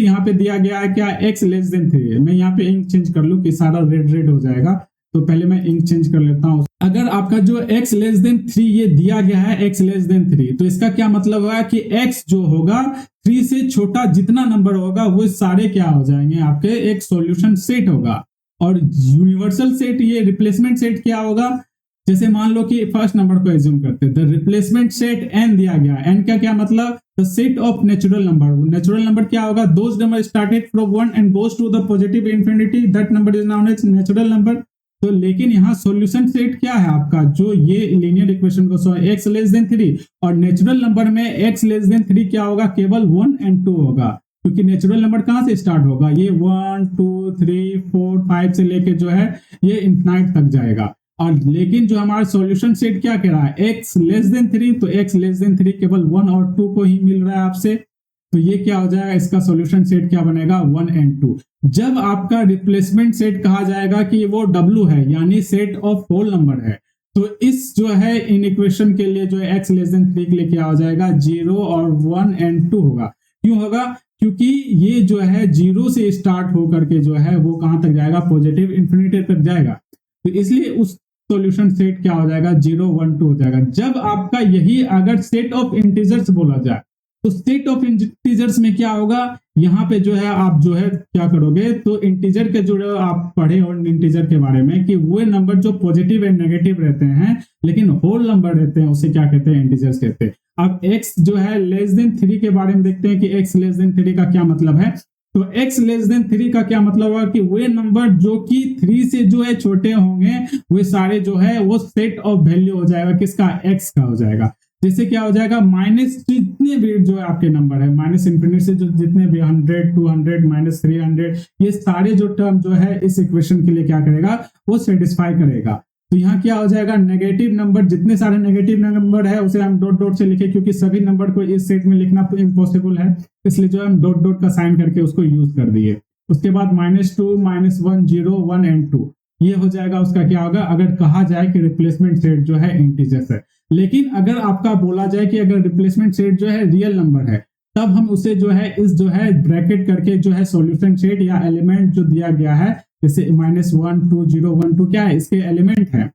Speaker 1: यहाँ पे दिया गया है क्या, x लेस देन 3 है। मैं यहाँ पे इंक चेंज कर लूं कि सारा रेड रेड हो जाएगा, तो पहले मैं इंक चेंज कर लेता हूं। अगर आपका जो x लेस देन 3 ये दिया गया है, x लेस देन 3, तो इसका क्या मतलब है कि x जो होगा 3 से छोटा जितना नंबर होगा वो सारे क्या हो जाएंगे, आपके एक सॉल्यूशन सेट होगा। और यूनिवर्सल सेट, ये रिप्लेसमेंट सेट क्या होगा, जैसे मान लो कि फर्स्ट नंबर को एज्यूम करते हैं, द रिप्लेसमेंट सेट n दिया गया। n का क्या मतलब, the set of natural number. Natural number क्या होगा, those number started from 1 and goes to the positive infinity, that number is known as natural number. तो लेकिन यहाँ सॉल्यूशन सेट क्या है आपका, जो ये लीनियर इक्वेशन को x लेस देन 3, और नेचुरल नंबर में x लेस देन 3 क्या होगा, केवल 1 एंड 2 होगा, क्योंकि नेचुरल नंबर कहां से स्टार्ट होगा, ये 1 2 3 4 5 से लेके जो है ये इंफिनाइट तक जाएगा। और लेकिन जो हमारा सॉल्यूशन सेट क्या कह रहा है, x लेस देन 3, तो x लेस देन 3 केवल 1 और 2 को ही मिल रहा है आपसे, तो ये क्या हो जाएगा, इसका सॉल्यूशन सेट क्या बनेगा, 1 एंड 2। जब आपका रिप्लेसमेंट सेट कहा जाएगा कि वो W है, यानी सेट ऑफ होल नंबर है, तो इस जो है इन इक्वेशन के लिए जो है x लेस देन 3 के लिए क्या हो जाएगा, 0 और 1 एंड 2 होगा। क्यों होगा, क्योंकि ये जो है 0 से स्टार्ट होकर के जो है वो कहां तक जाएगा, पॉजिटिव इंफिनिटी तक जाएगा। तो इसलिए उस सॉल्यूशन सेट क्या हो जाएगा, 0 1 2 हो जाएगा। जब आपका यही अगर सेट ऑफ इंटीजर्स बोला जाए, तो सेट ऑफ इंटीजर्स में क्या होगा, यहाँ पे जो है आप जो है क्या करोगे, तो इंटीजर के जो आप पढ़े हो इंटीजर के बारे में कि वो नंबर जो पॉजिटिव एंड नेगेटिव रहते हैं लेकिन होल नंबर रहते हैं, उसे क्या कहते हैं, इंटीजर्स कहते हैं। अब x जो है लेस देन 3 के बारे में देखते हैं कि x लेस देन 3 का क्या मतलब है। तो x लेस देन 3 का क्या मतलब होगा कि वे नंबर जो कि 3 से जो है छोटे होंगे वे सारे जो है वो सेट ऑफ वैल्यू हो जाएगा, किसका, x का हो जाएगा। जैसे क्या हो जाएगा, माइनस जितने भी जो है आपके नंबर है, माइनस इंफिनिटी से जो जितने भी 100 200 माइनस 300, ये सारे जो टर्म जो है इस इक्वेशन के लिए क्या करेगा, वो सेटिस्फाई करेगा। तो यहाँ क्या हो जाएगा, नेगेटिव नंबर, जितने सारे नेगेटिव नंबर है उसे हम डॉट डॉट से लिखे, क्योंकि सभी नंबर को इस सेट में लिखना इम्पॉसिबल है, इसलिए जो हम डॉट डॉट का साइन करके उसको यूज कर दिए। उसके बाद -2 -1 0 1 एंड 2, ये हो जाएगा उसका क्या होगा, अगर कहा जाए कि रिप्लेसमेंट सेट जो है इंटीजर्स है। लेकिन अगर आपका बोला जाए कि अगर रिप्लेसमेंट सेट जो है रियल नंबर है, तब हम उसे जो है इस जो है ब्रैकेट करके जो है सॉल्यूशन सेट या एलिमेंट जो दिया गया है, जैसे -1 2 0 1 2 क्या है, इसके एलिमेंट है,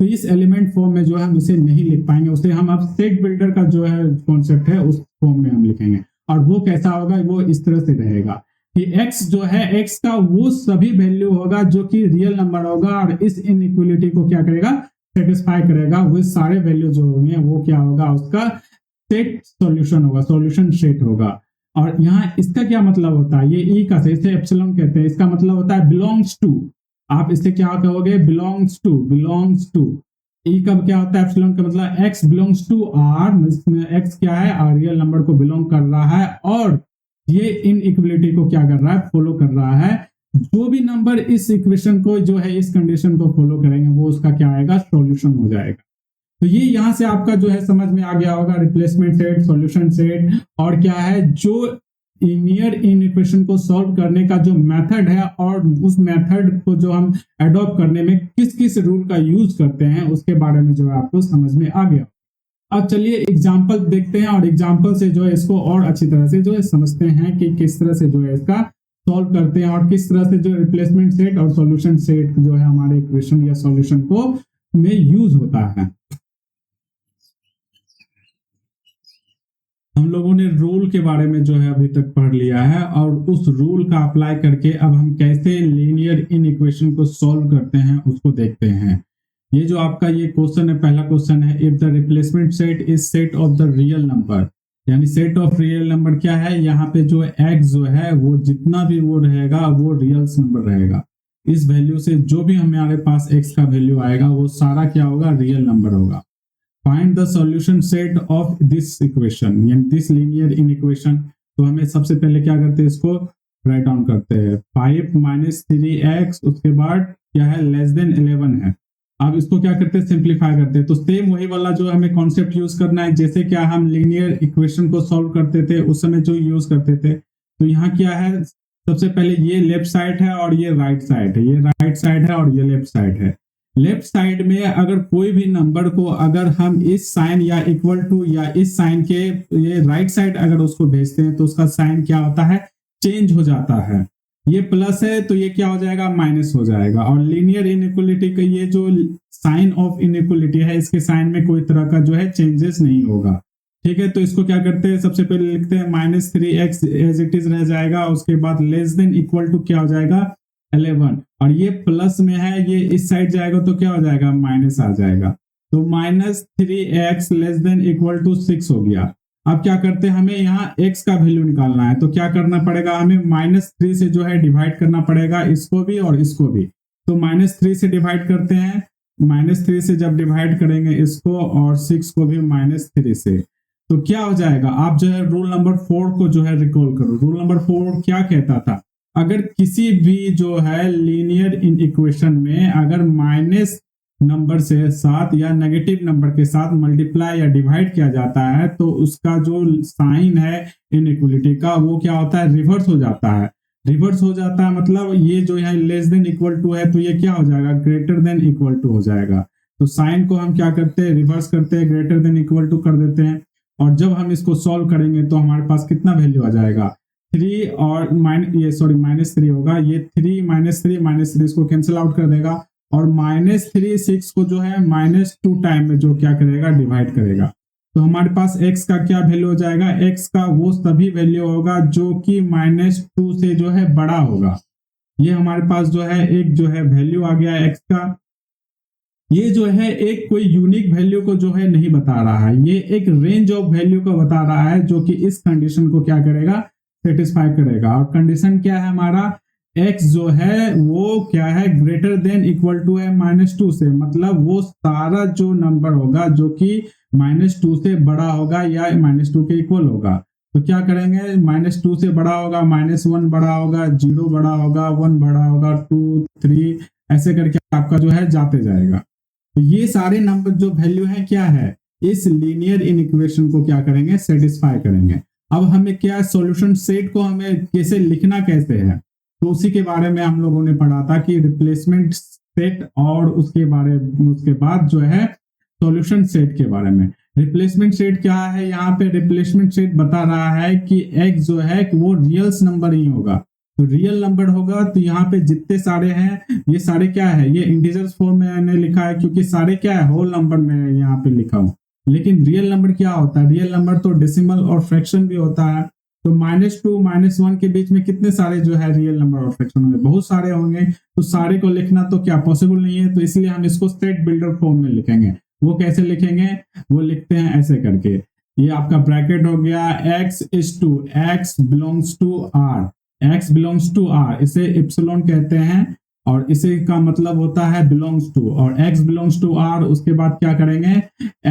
Speaker 1: तो इस एलिमेंट फॉर्म में जो है हम इसे नहीं लिख पाएंगे, उसे हम अब सेट बिल्डर का जो है कॉन्सेप्ट है उस फॉर्म में हम लिखेंगे। और वो कैसा होगा, वो इस तरह से रहेगा कि x जो है, x का वो सभी वैल्यू होगा जो कि रियल नंबर होगा, और इस इनइक्वालिटी को क्या करेगा, सेटिस्फाई करेगा। वो सारे वैल्यू जो होंगे वो क्या होगा, उसका सेट सॉल्यूशन होगा, सॉल्यूशन सेट होगा। और यहाँ इसका क्या मतलब होता है, ये ई का से इसे एप्सिलॉन कहते हैं, इसका मतलब होता है बिलोंग्स टू। आप इससे क्या कहोगे, बिलोंग्स टू। ई का क्या होता है, एप्सिलॉन का मतलब x belongs to r, x क्या है, रियल नंबर को बिलोंग कर रहा है, और ये इनइक्वालिटी को क्या कर रहा है, फॉलो कर रहा है। जो भी नंबर इस इक्वेशन को जो है इस कंडीशन को फॉलो करेंगे वो उसका क्या आएगा, सॉल्यूशन हो जाएगा। तो ये यहां से आपका जो है समझ में आ गया होगा, रिप्लेसमेंट सेट, सॉल्यूशन सेट, और क्या है जो लीनियर इन इक्वेशन को सॉल्व करने का जो मेथड है और उस मेथड को जो हम अडॉप्ट करने में किस किस रूल का यूज करते हैं उसके बारे में जो है आपको समझ में आ गया। अब चलिए एग्जाम्पल देखते हैं और एग्जाम्पल से जो है इसको और अच्छी तरह से जो है समझते हैं कि किस तरह से जो है इसका सॉल्व करते हैं और किस तरह से जो रिप्लेसमेंट सेट और सॉल्यूशन सेट जो है हमारे इक्वेशन या सॉल्यूशन को में यूज होता है। हम लोगों ने रूल के बारे में जो है अभी तक पढ़ लिया है और उस रूल का अप्लाई करके अब हम कैसे लीनियर इन इक्वेशन को सॉल्व करते हैं उसको देखते हैं। ये जो आपका ये क्वेश्चन है, पहला क्वेश्चन है, if the replacement set is set of the real number, यानी सेट ऑफ रियल नंबर क्या है, यहाँ पे जो x जो है वो जितना भी वो रहेगा वो रियल नंबर रहेगा। इस वैल्यू से जो भी हमारे पास x का वैल्यू आएगा वो सारा क्या होगा, रियल नंबर होगा। Find the solution set of this equation, यानी दिस लीनियर इन इक्वेशन। तो हमें सबसे पहले क्या करते हैं, इसको राइट डाउन करते हैं। 5 - 3x उसके बाद क्या है, लेस देन 11 है। अब इसको क्या करते हैं, सिंप्लीफाई करते हैं। तो सेम वही वाला जो हमें कॉन्सेप्ट यूज करना है, जैसे क्या हम लीनियर इक्वेशन को सॉल्व करते थे उस समय जो यूज करते थे। तो यहाँ क्या है, सबसे पहले ये लेफ्ट साइड है और ये राइट साइड है, ये राइट साइड है और ये लेफ्ट साइड है। लेफ्ट साइड में अगर कोई भी नंबर को अगर हम इस साइन या इक्वल टू या इस साइन के ये राइट साइड अगर उसको भेजते हैं तो उसका साइन क्या होता है, चेंज हो जाता है। ये प्लस है तो ये क्या हो जाएगा, माइनस हो जाएगा। और लीनियर इनइक्वलिटी का ये जो साइन ऑफ इनइक्वलिटी है इसके साइन में कोई तरह का जो है चेंजेस नहीं होगा। ठीक है, तो इसको क्या करते हैं, सबसे पहले लिखते हैं -3x एज इट इज रह जाएगा। उसके बाद लेस देन इक्वल टू क्या हो जाएगा, 11। और ये प्लस में है, ये इस साइड जाएगा तो क्या हो जाएगा, माइनस आ जाएगा। तो -3x less than equal to 6 हो गया। अब क्या करते हैं, हमें यहाँ x का वैल्यू निकालना है। तो क्या करना पड़ेगा, हमें -3 से जो है डिवाइड करना पड़ेगा, इसको भी और इसको भी। तो -3 से डिवाइड करते हैं, -3 से जब डिवाइड करेंगे इसको और 6 को भी -3 से, तो क्या हो जाएगा। आप जो है रूल नंबर 4 को जो है रिकॉल करो। रूल नंबर 4 क्या कहता था, अगर किसी भी जो है लीनियर इन इक्वेशन में अगर माइनस नंबर से साथ या नेगेटिव नंबर के साथ मल्टीप्लाई या डिवाइड किया जाता है तो उसका जो साइन है इनइक्वलिटी का वो क्या होता है, रिवर्स हो जाता है। रिवर्स हो जाता है मतलब ये जो है लेस देन इक्वल टू है तो ये क्या हो जाएगा, ग्रेटर देन इक्वल टू हो जाएगा। तो साइन को हम क्या करते हैं, रिवर्स करते हैं, ग्रेटर देन इक्वल टू कर देते हैं। और जब हम इसको सॉल्व करेंगे तो हमारे पास कितना वैल्यू आ जाएगा, 3 और -3 होगा। ये 3 इसको कैंसिल आउट कर देगा और -3 6 को जो है -2 टाइम में जो क्या करेगा, डिवाइड करेगा। तो हमारे पास x का क्या वैल्यू हो जाएगा, x का वो सभी वैल्यू होगा जो कि -2 से जो है बड़ा होगा। ये हमारे पास जो है एक जो है वैल्यू आ गया x का। ये जो है एक कोई यूनिक वैल्यू को जो है नहीं बता रहा है, ये एक रेंज ऑफ वैल्यू को बता रहा है जो कि इस कंडीशन को क्या करेगा, सेटिस्फाई करेगा। और कंडीशन क्या है हमारा, x जो है वो क्या है, ग्रेटर देन इक्वल टू है -2 से, मतलब वो सारा जो नंबर होगा जो कि -2 से बड़ा होगा या -2 के इक्वल होगा। तो क्या करेंगे, -2 से बड़ा होगा, -1 बड़ा होगा, 0 बड़ा होगा, 1 बड़ा होगा, 2 3 ऐसे करके आपका जो है जाते जाएगा। तो ये सारे नंबर जो वैल्यू है क्या है, इस लीनियर इन इक्वेशन को क्या करेंगे, सेटिस्फाई करेंगे। अब हमें क्या सॉल्यूशन सेट को हमें कैसे लिखना कैसे है, तो उसी के बारे में हम लोगों ने पढ़ा था कि रिप्लेसमेंट सेट और उसके बाद जो है सॉल्यूशन सेट के बारे में। रिप्लेसमेंट सेट क्या है, यहाँ पे रिप्लेसमेंट सेट बता रहा है कि x जो है वो रियल्स नंबर ही होगा। तो रियल नंबर होगा तो यहाँ पे जितने सारे हैं ये सारे क्या है, ये इंटीजर्स फॉर्म में मैंने लिखा है क्योंकि सारे क्या है, होल नंबर में यहाँ पे लिखा हूँ। लेकिन रियल नंबर क्या होता है, रियल नंबर तो डेसिमल और फ्रैक्शन भी होता है। तो -2 -1 के बीच में कितने सारे जो है रियल नंबर और फ्रैक्शन होंगे, बहुत सारे होंगे। तो सारे को लिखना तो क्या पॉसिबल नहीं है, तो इसलिए हम इसको सेट बिल्डर फॉर्म में लिखेंगे। वो कैसे लिखेंगे, वो लिखते हैं ऐसे करके, ये आपका ब्रैकेट हो गया x बिलोंग्स टू r, इसे इप्सिलॉन कहते हैं और इसे का मतलब होता है बिलोंग्स टू, और x बिलोंग्स टू r। उसके बाद क्या करेंगे,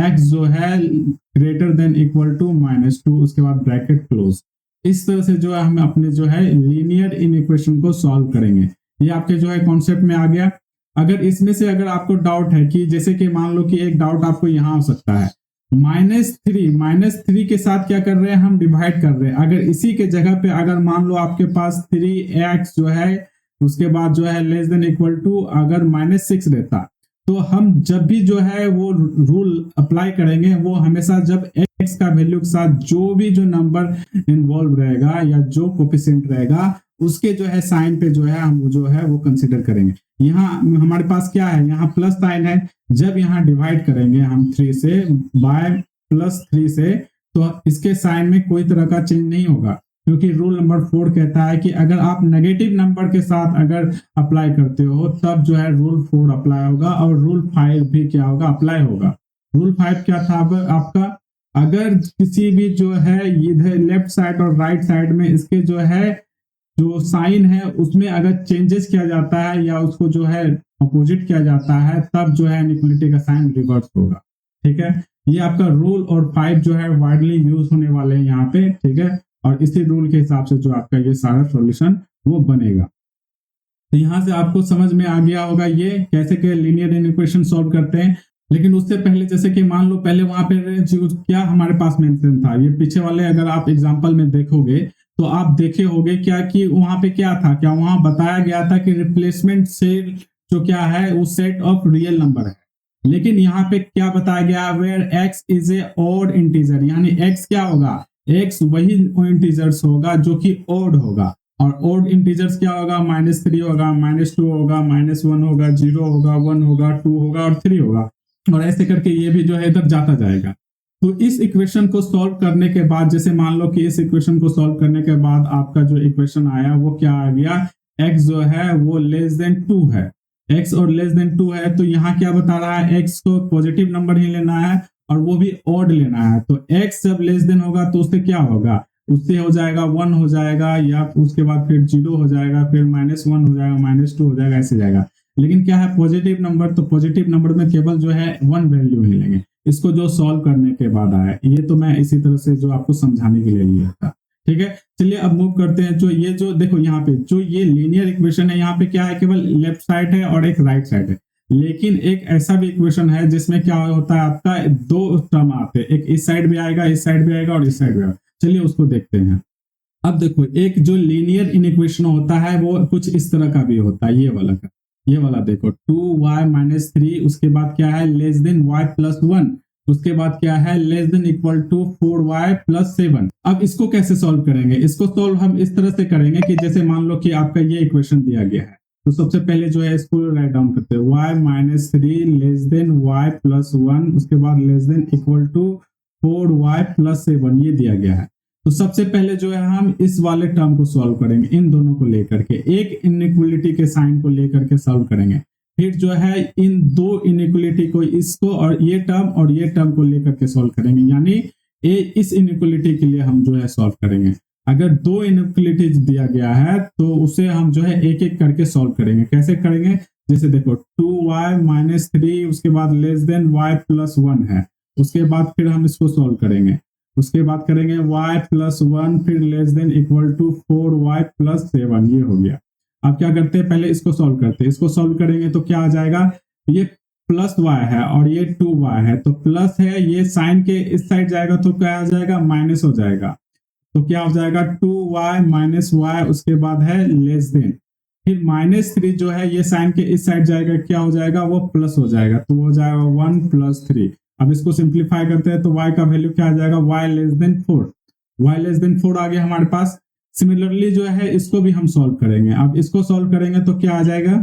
Speaker 1: x जो है ग्रेटर देन इक्वल टू -2, उसके बाद ब्रैकेट क्लोज। इस तरह से जो है हम अपने जो है लीनियर इन इक्वेशन को सॉल्व करेंगे। ये आपके जो है कॉन्सेप्ट में आ गया। अगर इसमें से अगर आपको डाउट है कि जैसे कि मान लो कि एक डाउट आपको यहाँ हो सकता है माइनस थ्री के साथ क्या कर रहे हैं, हम डिवाइड कर रहे हैं। अगर इसी के जगह पे अगर मान लो आपके पास 3x जो है, उसके बाद जो है लेस देन इक्वल टू अगर -6 रहता, तो हम जब भी जो है वो रूल अप्लाई करेंगे, वो हमेशा जब x का वैल्यू के साथ जो भी जो नंबर इन्वॉल्व रहेगा या जो कोफिशिएंट रहेगा, उसके जो है साइन पे जो है हम जो है वो कंसिडर करेंगे। यहाँ हमारे पास क्या है, यहाँ प्लस साइन है। जब यहाँ डिवाइड करेंगे हम 3 से बाय +3 से, तो इसके साइन में कोई तरह का चेंज नहीं होगा, क्योंकि रूल नंबर 4 कहता है कि अगर आप नेगेटिव नंबर के साथ अगर अप्लाई करते हो, तब जो है रूल 4 अप्लाई होगा और रूल 5 भी क्या होगा, अप्लाई होगा। रूल 5 क्या था आपका, अगर किसी भी जो है इधर लेफ्ट साइड और राइट साइड में इसके जो है जो साइन है उसमें अगर चेंजेस किया जाता है या उसको जो है अपोजिट किया जाता है, तब जो है इनइक्वालिटी का साइन रिवर्स होगा। ठीक है, ये आपका रूल और 5 जो है वाइडली यूज होने वाले हैं यहाँ पे। ठीक है, और इसी रूल के हिसाब से जो आपका ये सारा सॉल्यूशन वो बनेगा। तो यहाँ से आपको समझ में आ गया होगा ये कैसे के लीनियर इक्वेशन सॉल्व करते हैं। लेकिन उससे पहले जैसे कि मान लो पहले वहां पे जो क्या हमारे पास मेंशन था, ये पीछे वाले अगर आप एग्जांपल में देखोगे तो आप देखे होगे क्या कि वहां पे क्या था, क्या वहां बताया गया था कि रिप्लेसमेंट सेट जो क्या है वो सेट ऑफ रियल नंबर है। लेकिन यहाँ पे क्या बताया गया, where x is a odd integer, यानी x क्या होगा, x वही इंटीजर्स होगा जो कि ऑड होगा। और ऑड इंटीजर्स क्या होगा, -3 होगा, -2 होगा, -1 होगा, 0 होगा, 1 होगा, 2 होगा और 3 होगा, और ऐसे करके ये भी जो है इधर जाता जाएगा। तो इस इक्वेशन को सॉल्व करने के बाद, जैसे मान लो कि इस इक्वेशन को सॉल्व करने के बाद आपका जो इक्वेशन आया वो क्या आ गया, x जो है वो लेस देन 2 है, x और लेस देन 2 है। तो यहाँ क्या बता रहा है, x को पॉजिटिव नंबर ही लेना है और वो भी ऑड लेना है। तो x जब लेस देन होगा तो उससे क्या होगा, उससे हो जाएगा 1 हो जाएगा, या उसके बाद फिर 0 हो जाएगा, फिर -1 हो जाएगा, -2 हो जाएगा, ऐसे जाएगा। लेकिन क्या है पॉजिटिव नंबर, तो पॉजिटिव नंबर में केवल जो है 1 वैल्यू ही लेंगे। इसको जो सॉल्व करने के बाद आया, ये तो मैं इसी तरह से जो आपको समझाने के लिए लिया था। ठीक है, चलिए अब मूव करते हैं। जो ये जो देखो यहाँ पे जो ये लीनियर इक्वेशन है, यहाँ पे क्या है, केवल लेफ्ट साइड है और एक राइट साइड है। लेकिन एक ऐसा भी इक्वेशन है जिसमें क्या होता है, आपका 2 टर्म आते हैं, एक इस साइड भी आएगा, इस साइड भी आएगा और इस साइड भी आएगा। चलिए उसको देखते हैं। अब देखो एक जो लीनियर इक्वेशन होता है वो कुछ इस तरह का भी होता है, ये वाला देखो 2y - 3, उसके बाद क्या है लेस देन y + 1, उसके बाद क्या है less than equal to 4y + 7। अब इसको कैसे सॉल्व करेंगे, इसको सॉल्व हम इस तरह से करेंगे कि जैसे मान लो कि आपका ये इक्वेशन दिया गया है, तो सबसे पहले जो है इसको राइट डाउन करते हैं, y - 3 लेस देन y + 1, उसके बाद less than equal to 4y + 7, ये दिया गया है। तो सबसे पहले जो है हम इस वाले टर्म को सॉल्व करेंगे, इन दोनों को लेकर के, एक इनइक्वालिटी के साइन को लेकर के सॉल्व करेंगे। फिर जो है इन दो इनइक्वालिटी को, इसको और ये टर्म को लेकर के सॉल्व करेंगे, यानी इस इनइक्वालिटी के लिए हम जो है सॉल्व करेंगे। अगर 2 इनइक्वालिटी दिया गया है तो उसे हम जो है एक एक करके सॉल्व करेंगे। कैसे करेंगे, जैसे देखो 2y - 3, उसके बाद लेस देन y + 1 है, उसके बाद फिर हम इसको सॉल्व करेंगे, उसके बाद करेंगे y + 1, फिर less than equal to 4y + 7, ये हो गया। अब क्या करते हैं, पहले इसको सॉल्व करते हैं। इसको सॉल्व करेंगे तो क्या आ जाएगा, ये +y है और ये 2y है, तो प्लस है, ये साइन के इस साइड जाएगा तो क्या आ जाएगा, माइनस हो जाएगा। तो क्या हो जाएगा 2y - y, उसके बाद है लेस देन, फिर -3 जो है ये साइन के इस साइड जाएगा, क्या हो जाएगा, वो प्लस हो जाएगा, तो हो जाएगा 1 + 3। अब इसको सिंप्लीफाई करते हैं तो y का वैल्यू क्या आ जाएगा, y less than 4, y less than 4 आ गया हमारे पास। सिमिलरली जो है इसको भी हम सॉल्व करेंगे। अब इसको सॉल्व करेंगे तो क्या आ जाएगा,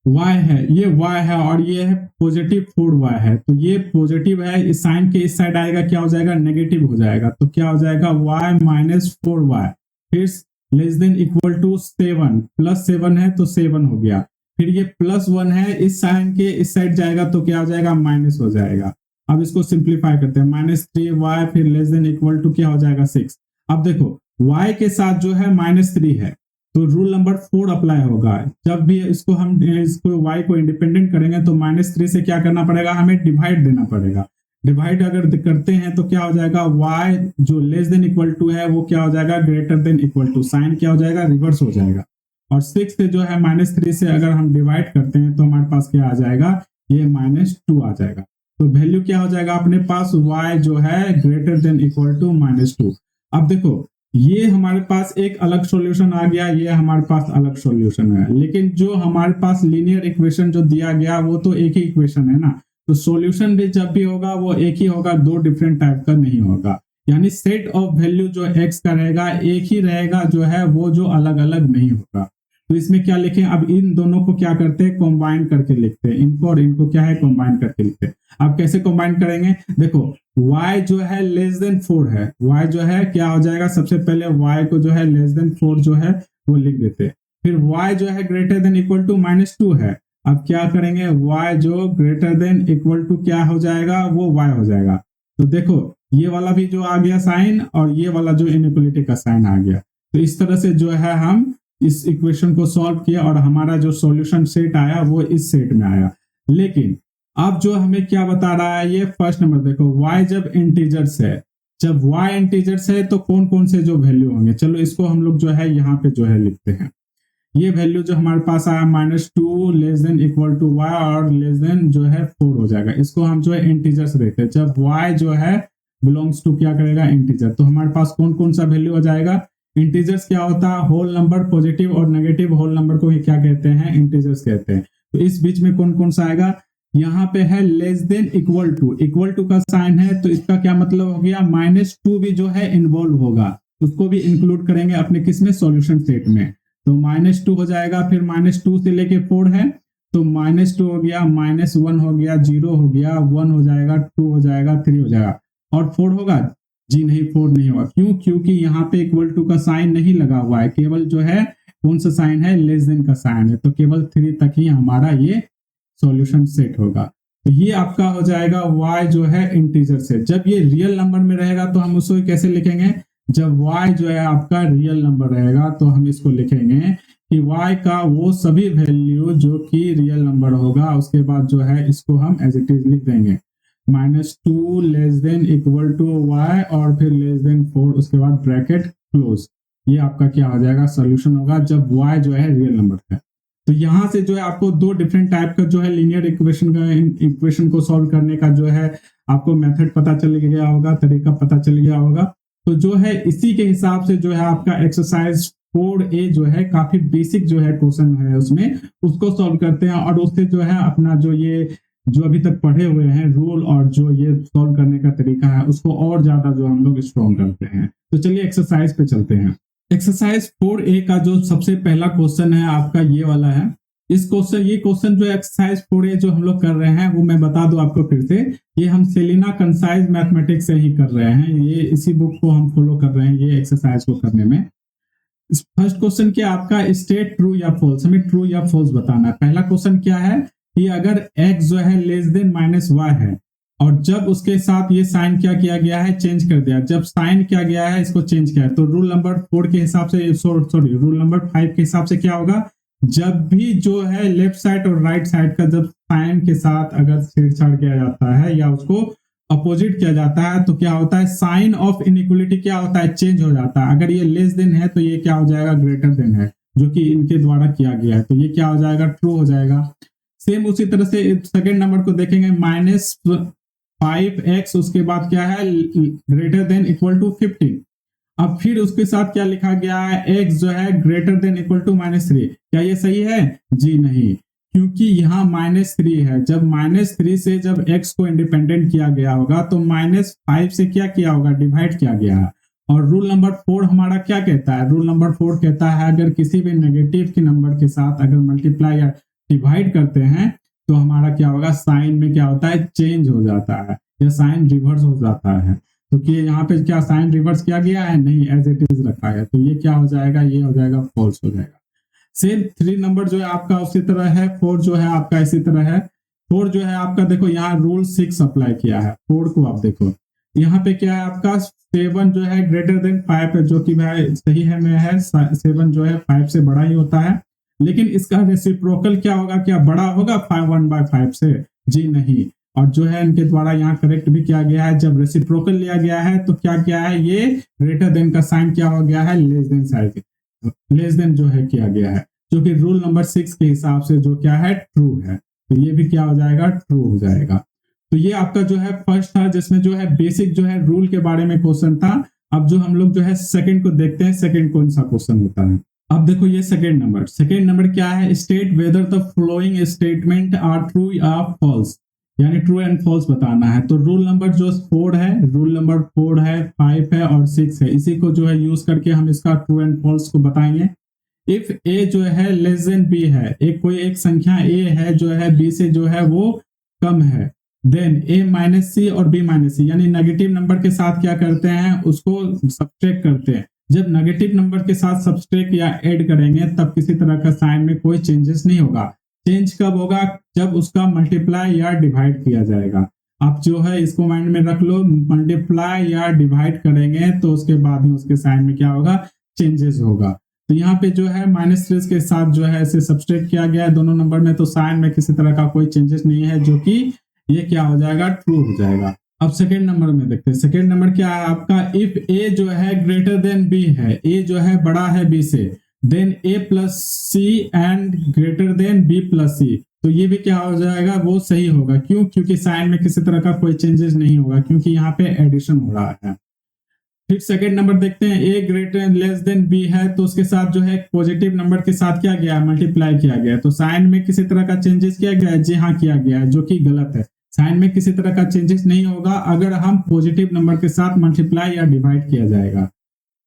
Speaker 1: y है, ये y है और ये है पॉजिटिव 4y है, तो ये पॉजिटिव है, इस साइन के इस साइड आएगा, क्या हो जाएगा, नेगेटिव हो जाएगा, तो क्या हो जाएगा y - 4y, फिर लेस देन इक्वल टू 7, +7 है तो 7 हो गया, फिर ये +1 है, इस साइन के इस साइड जाएगा तो क्या हो जाएगा, माइनस हो जाएगा। अब इसको सिंप्लीफाई करते हैं, -3y, फिर लेस देन इक्वल टू क्या हो जाएगा 6। अब देखो y के साथ जो है -3 है, तो रूल नंबर 4 अप्लाई होगा। जब भी इसको y को इंडिपेंडेंट करेंगे तो -3 से क्या करना पड़ेगा, हमें डिवाइड देना पड़ेगा। डिवाइड अगर करते हैं तो क्या हो जाएगा, y जो लेस देन इक्वल टू है वो क्या हो जाएगा, greater than equal to, sign क्या हो जाएगा, रिवर्स हो जाएगा। और 6 से जो है -3 से अगर हम डिवाइड करते हैं तो हमारे पास क्या आ जाएगा, ये -2 आ जाएगा। तो वैल्यू क्या हो जाएगा अपने पास, y जो है ग्रेटर देन इक्वल टू -2। अब देखो ये हमारे पास एक अलग सॉल्यूशन आ गया, ये हमारे पास अलग सॉल्यूशन है, लेकिन जो हमारे पास लीनियर इक्वेशन जो दिया गया वो तो एक ही इक्वेशन है ना, तो सॉल्यूशन भी जब भी होगा वो एक ही होगा, दो डिफरेंट टाइप का नहीं होगा। यानी सेट ऑफ वैल्यू जो x का रहेगा एक ही रहेगा, जो है वो जो अलग अलग नहीं होगा। तो इसमें क्या लिखें, अब इन दोनों को क्या करते हैं, कंबाइन करके लिखते हैं, इनको और इनको क्या है कंबाइन करके लिखते हैं। अब कैसे कंबाइन करेंगे, देखो y जो है लेस देन 4 है, y जो है क्या हो जाएगा, सबसे पहले y को जो है लेस देन 4 जो है वो लिख देते हैं। फिर y जो है ग्रेटर देन इक्वल टू -2 है, अब क्या करेंगे, y जो ग्रेटर देन इक्वल टू क्या हो जाएगा, वो y हो जाएगा। तो देखो ये वाला भी जो आ गया साइन और ये वाला जो इनइक्वालिटी का साइन आ गया। तो इस तरह से जो है हम इस इक्वेशन को सॉल्व किया और हमारा जो सॉल्यूशन सेट आया वो इस सेट में आया। लेकिन अब जो हमें क्या बता रहा है, ये फर्स्ट नंबर देखो, y जब इंटीजर्स है, जब y इंटीजर्स है तो कौन कौन से जो वैल्यू होंगे, चलो इसको हम लोग जो है यहाँ पे जो है लिखते हैं। ये वैल्यू जो हमारे पास आया -2 less than equal to y और लेस देन जो है 4 हो जाएगा, इसको हम जो है इंटीजर्स देखते हैं। जब y जो है बिलोंग्स टू क्या करेगा इंटीजर, तो हमारे पास कौन कौन सा वैल्यू हो जाएगा, इंटीजर्स क्या होता है, होल नंबर, पॉजिटिव और नेगेटिव होल नंबर को ही क्या कहते हैं, इंटीजर्स कहते हैं। तो इस बीच में कौन कौन सा आएगा, यहाँ पे है लेस देन इक्वल टू का साइन है, तो इसका क्या मतलब हो गया, -2 भी जो है इन्वॉल्व होगा, उसको भी इंक्लूड करेंगे अपने किस में, सॉल्यूशन सेट में। तो -2 हो जाएगा, फिर -2 से लेके 4 है, तो -2 हो गया, -1 हो गया, 0 हो गया, 1 हो जाएगा, 2 हो जाएगा, 3 हो जाएगा, और 4 होगा, जी नहीं 4 नहीं होगा। क्यों, क्योंकि यहाँ पे इक्वल टू का साइन नहीं लगा हुआ है, केवल जो है कौन सा साइन है, लेस देन का साइन है, तो केवल 3 तक ही हमारा ये सॉल्यूशन सेट होगा। तो ये आपका हो जाएगा y जो है इंटीजर से। जब ये रियल नंबर में रहेगा तो हम उसको कैसे लिखेंगे, जब y जो है आपका रियल नंबर रहेगा तो हम इसको लिखेंगे कि y का वो सभी वैल्यू जो कि रियल नंबर होगा, उसके बाद जो है इसको हम एज इट इज लिख देंगे, -2 less than equal to y और फिर लेस देन 4, उसके बाद ब्रैकेट क्लोज। ये आपका क्या हो जाएगा, सोल्यूशन होगा जब y जो है रियल नंबर है। तो यहाँ से जो है आपको दो डिफरेंट टाइप का जो है लीनियर इक्वेशन को सॉल्व करने का जो है आपको मेथड पता चल गया होगा, तरीका पता चल गया होगा। तो जो है इसी के हिसाब से जो है आपका एक्सरसाइज 4A जो है काफी बेसिक जो है क्वेश्चन है, उसमें उसको सॉल्व करते हैं और उससे जो है अपना जो ये जो अभी तक पढ़े हुए हैं रूल और जो ये सॉल्व करने का तरीका है उसको और ज्यादा जो हम लोग स्ट्रॉन्ग करते हैं। तो चलिए एक्सरसाइज पे चलते हैं। एक्सरसाइज 4A का जो सबसे पहला क्वेश्चन है आपका ये वाला है। ये क्वेश्चन जो एक्सरसाइज 4A जो हम लोग कर रहे हैं वो मैं बता दूं आपको फिर से, ये हम सेलिना कंसाइज मैथमेटिक्स से ही कर रहे हैं, ये इसी बुक को हम फॉलो कर रहे हैं ये एक्सरसाइज को करने में। फर्स्ट क्वेश्चन क्या आपका, स्टेट ट्रू या फॉल्स, हमें ट्रू या फॉल्स बताना है। पहला क्वेश्चन क्या है कि अगर x जो है लेस देन -y है और जब उसके साथ ये साइन क्या किया गया है, चेंज कर दिया, जब साइन किया गया है इसको चेंज किया है, तो रूल नंबर 4 के हिसाब से रूल नंबर 5 के हिसाब से क्या होगा, जब भी जो है लेफ्ट साइड और राइट साइड का जब साइन के साथ अगर छेड़छाड़ किया जाता है या उसको अपोजिट किया जाता है तो क्या होता है, साइन ऑफ इनइक्वालिटी क्या होता है, चेंज हो जाता है। अगर ये लेस देन है तो ये क्या हो जाएगा, ग्रेटर देन है, जो कि इनके द्वारा किया गया है, तो ये क्या हो जाएगा, ट्रू हो जाएगा। सेम उसी तरह से सेकेंड नंबर को देखेंगे, -5x उसके बाद क्या है, ग्रेटर देन इक्वल टू 15। अब फिर उसके साथ क्या लिखा गया है, x जो है ग्रेटर देन इक्वल टू -3। क्या ये सही है, जी नहीं, क्योंकि यहाँ -3 है। जब -3 से जब x को इंडिपेंडेंट किया गया होगा तो -5 से क्या किया होगा, डिवाइड किया गया है। और रूल नंबर 4 हमारा क्या कहता है, रूल नंबर 4 कहता है अगर किसी भी नेगेटिव के नंबर के साथ अगर मल्टीप्लाई या डिवाइड करते हैं तो हमारा क्या होगा, साइन में क्या होता है, चेंज हो जाता है या साइन रिवर्स हो जाता है। तो कि यहाँ पे क्या साइन रिवर्स किया गया है, नहीं, एज इट इज रखा है, तो ये क्या हो जाएगा, ये हो जाएगा फॉल्स हो जाएगा। सेम 3 नंबर जो है आपका उसी तरह है, 4 जो है आपका इसी तरह है। 4 जो है आपका देखो यहाँ रूल 6 अप्लाई किया है, 4 को आप देखो यहाँ पे क्या है आपका 7 जो है ग्रेटर देन 5 है, जो कि भाई सही है में है, 7 जो है 5 से बड़ा ही होता है, लेकिन इसका रेसिप्रोकल क्या होगा, क्या बड़ा होगा 1/5 से, जी नहीं। और जो है इनके द्वारा यहाँ करेक्ट भी किया गया है, जब रेसिप्रोकल लिया गया है तो क्या किया है, ये ग्रेटर देन का साइन क्या हो गया है, less than sign, less than जो है किया गया है, जो कि रूल नंबर 6 के हिसाब से जो क्या है, ट्रू है। तो ये भी क्या हो जाएगा, ट्रू हो जाएगा। तो ये आपका जो है फर्स्ट था, जिसमें जो है बेसिक जो है रूल के बारे में क्वेश्चन था। अब जो हम लोग जो है सेकंड को देखते हैं, सेकंड कौन सा क्वेश्चन होता है। अब देखो ये सेकंड नंबर क्या है, state whether the following statement are true या फॉल्स, यानी ट्रू एंड फॉल्स बताना है। तो रूल नंबर जो 4 है, रूल नंबर 4 है, 5 है और 6 है, इसी को जो है यूज करके हम इसका ट्रू एंड फॉल्स को बताएंगे। इफ ए जो है लेस देन बी है, कोई एक संख्या ए है जो है बी से जो है वो कम है, देन ए माइनस सी और बी माइनस सी, यानी नेगेटिव नंबर के साथ क्या करते हैं, उसको सब्ट्रैक्ट करते हैं। जब नेगेटिव नंबर के साथ सब्ट्रैक्ट या ऐड करेंगे तब किसी तरह का साइन में कोई चेंजेस नहीं होगा। चेंज कब होगा, जब उसका मल्टीप्लाई या डिवाइड किया जाएगा। आप जो है इसको माइंड में रख लो, मल्टीप्लाई या डिवाइड करेंगे तो उसके बाद ही उसके साइन में क्या होगा, चेंजेस होगा। तो यहाँ पे जो है -3 के साथ जो है इसे सब्ट्रैक्ट किया गया है दोनों नंबर में, तो साइन में किसी तरह का कोई चेंजेस नहीं है, जो कि ये क्या हो जाएगा, ट्रू हो जाएगा। अब सेकेंड नंबर में देखते हैं। सेकेंड नंबर क्या है आपका, इफ ए जो है ग्रेटर देन बी है, ए जो है बड़ा है बी से, then A plus C and greater than B plus C, तो ये भी क्या हो जाएगा, वो सही होगा। क्यों, क्योंकि साइन में किसी तरह का कोई चेंजेस नहीं होगा, क्योंकि यहाँ पे एडिशन हो रहा है। फिर सेकेंड नंबर देखते हैं, ए ग्रेटर लेस देन बी है, तो उसके साथ जो है पॉजिटिव नंबर के साथ क्या गया, मल्टीप्लाई किया गया, तो साइन में किसी तरह का चेंजेस किया गया है, जी हाँ किया गया है, जो कि गलत है। साइन में किसी तरह का चेंजेस नहीं होगा अगर हम पॉजिटिव नंबर के साथ मल्टीप्लाई या डिवाइड किया जाएगा।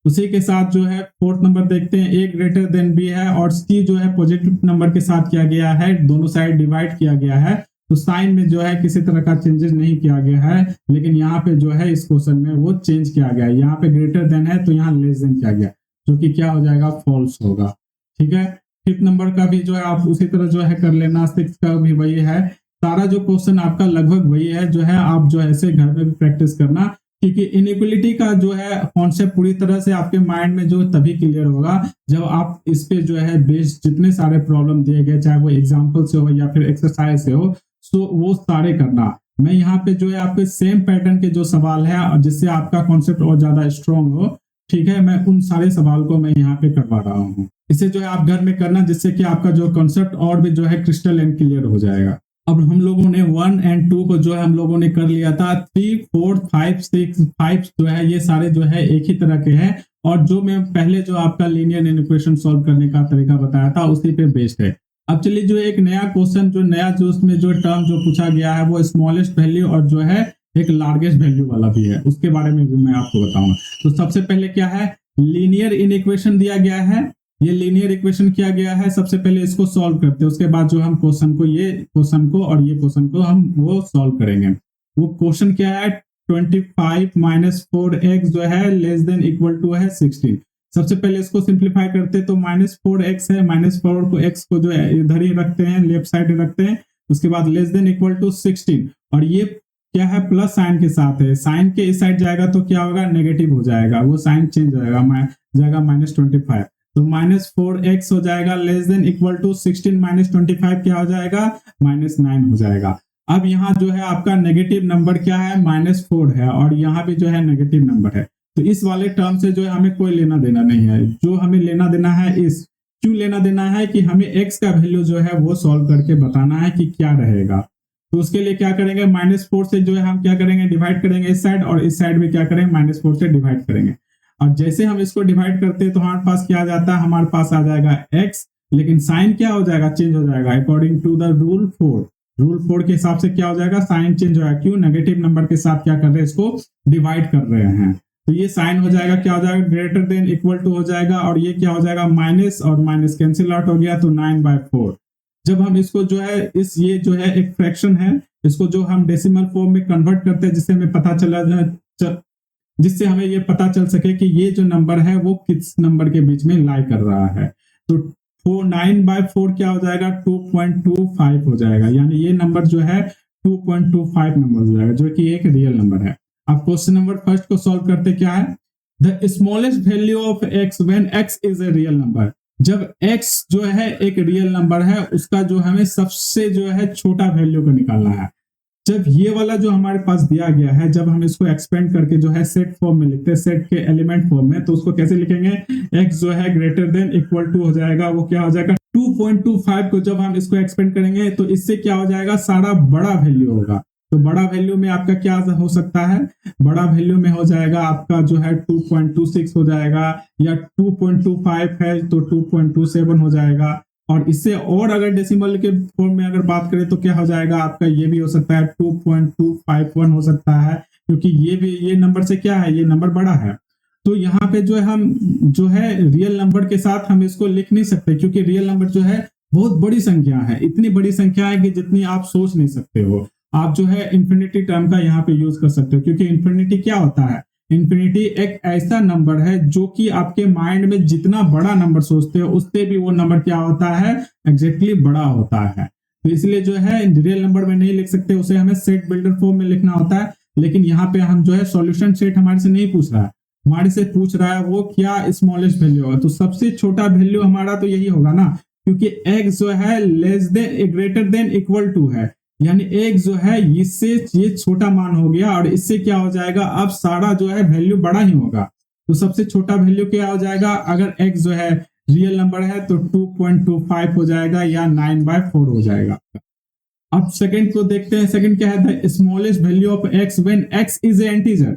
Speaker 1: उसी के साथ जो है फोर्थ नंबर देखते हैं, ए ग्रेटर देन बी है और सी जो है पॉजिटिव नंबर के साथ किया गया है, दोनों साइड डिवाइड किया गया है, तो साइन में जो है किसी तरह का चेंजेस नहीं किया गया है, लेकिन यहाँ पे जो है इस क्वेश्चन में वो चेंज किया गया है। यहाँ पे ग्रेटर देन है तो यहाँ लेस देन किया गया, जो कि क्या हो जाएगा, फॉल्स होगा। ठीक है, फिफ्थ नंबर का भी जो है आप उसी तरह जो है कर लेना, सिक्स का भी वही है। सारा जो क्वेश्चन आपका लगभग वही है, जो है आप जो ऐसे घर में भी प्रैक्टिस करना, क्योंकि इनइक्वलिटी का जो है कॉन्सेप्ट पूरी तरह से आपके माइंड में जो तभी क्लियर होगा जब आप इस पे जो है बेस्ड जितने सारे प्रॉब्लम दिए गए, चाहे वो एग्जांपल से हो या फिर एक्सरसाइज से हो, सो वो सारे करना। मैं यहाँ पे जो है आपके सेम पैटर्न के जो सवाल है जिससे आपका कॉन्सेप्ट और ज्यादा स्ट्रॉन्ग हो, ठीक है, मैं उन सारे सवाल को मैं यहाँ पे करवा रहा हूँ। इसे जो है आप घर में करना, जिससे कि आपका जो कॉन्सेप्ट और भी जो है क्रिस्टल एंड क्लियर हो जाएगा। अब हम लोगों ने 1 और 2 को जो है हम लोगों ने कर लिया था। 3, 4, 5, 6, 5 जो है ये सारे जो है एक ही तरह के हैं, और जो मैं पहले जो आपका लीनियर इक्वेशन सॉल्व करने का तरीका बताया था उसी पे बेस्ड है। अब चलिए जो एक नया क्वेश्चन जो उसमें जो टर्म जो पूछा गया है वो स्मॉलेस्ट वैल्यू और जो है एक लार्जेस्ट वैल्यू वाला भी है, उसके बारे में भी मैं आपको बताऊंगा। तो सबसे पहले क्या है, लीनियर इक्वेशन दिया गया है, ये लीनियर इक्वेशन किया गया है। सबसे पहले इसको सॉल्व करते हैं, उसके बाद जो हम क्वेश्चन को ये क्वेश्चन को हम वो सॉल्व करेंगे। वो क्वेश्चन क्या है, 25 - 4x जो है लेस देन इक्वल टू है 16। सबसे पहले इसको सिंप्लीफाई करते हैं, तो -4x है, -4 को x को जो है इधर ही रखते हैं, लेफ्ट साइड रखते हैं, उसके बाद लेस देन इक्वल टू 16, और ये क्या है, प्लस साइन के साथ है, साइन के इस साइड जाएगा तो क्या होगा, नेगेटिव हो जाएगा, वो साइन चेंज हो जाएगा, -25, तो -4x हो जाएगा लेस देन इक्वल टू 16 - 25 क्या हो जाएगा, -9 हो जाएगा। अब यहाँ जो है आपका नेगेटिव नंबर क्या है, -4 है, और यहाँ पे जो है नेगेटिव नंबर है, तो इस वाले टर्म से जो है हमें कोई लेना देना नहीं है। जो हमें लेना देना है, इस क्यों लेना देना है कि हमें x का वैल्यू जो है वो सॉल्व करके बताना है कि क्या रहेगा। तो उसके लिए क्या करेंगे, -4 से जो है हम क्या करेंगे, डिवाइड करेंगे इस साइड, और इस साइड में क्या करेंगे, -4 से डिवाइड करेंगे। और जैसे हम इसको डिवाइड करते हैं तो हमारे पास क्या आ जाता है, हमारे पास आ जाएगा x, लेकिन साइन क्या हो जाएगा, चेंज हो जाएगा according to the rule 4। Rule 4 के हिसाब से क्या हो जाएगा, साइन चेंज हो जाएगा। क्यों, नेगेटिव नंबर के साथ क्या कर रहे हैं, इसको डिवाइड कर रहे हैं, तो ये साइन हो जाएगा, क्या हो जाएगा, ग्रेटर देन इक्वल टू हो जाएगा, और ये क्या हो जाएगा, माइनस और माइनस कैंसिल आउट हो गया, तो 9/4। जब हम इसको जो है ये जो है एक फ्रैक्शन है, इसको जो हम डेसिमल फॉर्म में कन्वर्ट करते हैं, जिससे हमें ये पता चल सके कि ये जो नंबर है वो किस नंबर के बीच में लाई कर रहा है। तो 9/4 क्या हो जाएगा, 2.25 हो जाएगा, यानी ये नंबर जो है 2.25 नंबर हो जाएगा, जो कि एक रियल नंबर है। अब क्वेश्चन नंबर फर्स्ट को सॉल्व करते क्या है, the smallest value of x when x is a real number. जब x जो है एक रियल नंबर है, उसका जो हमें सबसे जो है छोटा वैल्यू को निकालना है। जब ये वाला जो हमारे पास दिया गया है, जब हम इसको एक्सपेंड करके जो है सेट फॉर्म में लिखते हैं, सेट के एलिमेंट फॉर्म में, तो उसको कैसे लिखेंगे, x जो है ग्रेटर देन इक्वल टू हो जाएगा, वो क्या हो जाएगा 2.25 को जब हम इसको एक्सपेंड करेंगे तो इससे क्या हो जाएगा, सारा बड़ा वैल्यू होगा। तो बड़ा वैल्यू में आपका क्या हो सकता है, बड़ा वैल्यू में हो जाएगा आपका जो है 2.26 हो जाएगा, या 2.25 है तो 2.27 हो जाएगा। और इससे और अगर डेसिमल के फॉर्म में अगर बात करें तो क्या हो जाएगा आपका, ये भी हो सकता है 2.251 हो सकता है, क्योंकि ये नंबर से क्या है, ये नंबर बड़ा है। तो यहाँ पे जो है हम जो है रियल नंबर के साथ हम इसको लिख नहीं सकते, क्योंकि रियल नंबर जो है बहुत बड़ी संख्या है, इतनी बड़ी संख्या है कि जितनी आप सोच नहीं सकते हो। आप जो है इंफिनिटी टर्म का यहाँ पे यूज कर सकते हो, क्योंकि इंफिनिटी क्या होता है, इंफिनिटी एक ऐसा नंबर है जो कि आपके माइंड में जितना बड़ा नंबर सोचते हो उससे भी वो नंबर क्या होता है, एग्जैक्टली बड़ा होता है। तो इसलिए जो है रियल नंबर में नहीं लिख सकते, उसे हमें सेट बिल्डर फॉर्म में लिखना होता है। लेकिन यहाँ पे हम जो है सॉल्यूशन सेट हमारे से नहीं पूछ रहा है, हमारे से पूछ रहा है वो क्या स्मॉलेस्ट वैल्यू है। तो सबसे छोटा वैल्यू हमारा तो यही होगा ना, क्योंकि x जो है less than greater than equal to है, यानी x जो है इससे ये छोटा मान हो गया, और इससे क्या हो जाएगा, अब सारा जो है वैल्यू बड़ा ही होगा। तो सबसे छोटा वैल्यू क्या हो जाएगा, अगर x जो है रियल नंबर है तो 2.25 हो जाएगा, या 9/4 हो जाएगा। अब सेकंड को देखते हैं, सेकंड क्या है, the smallest value of x when x is a integer.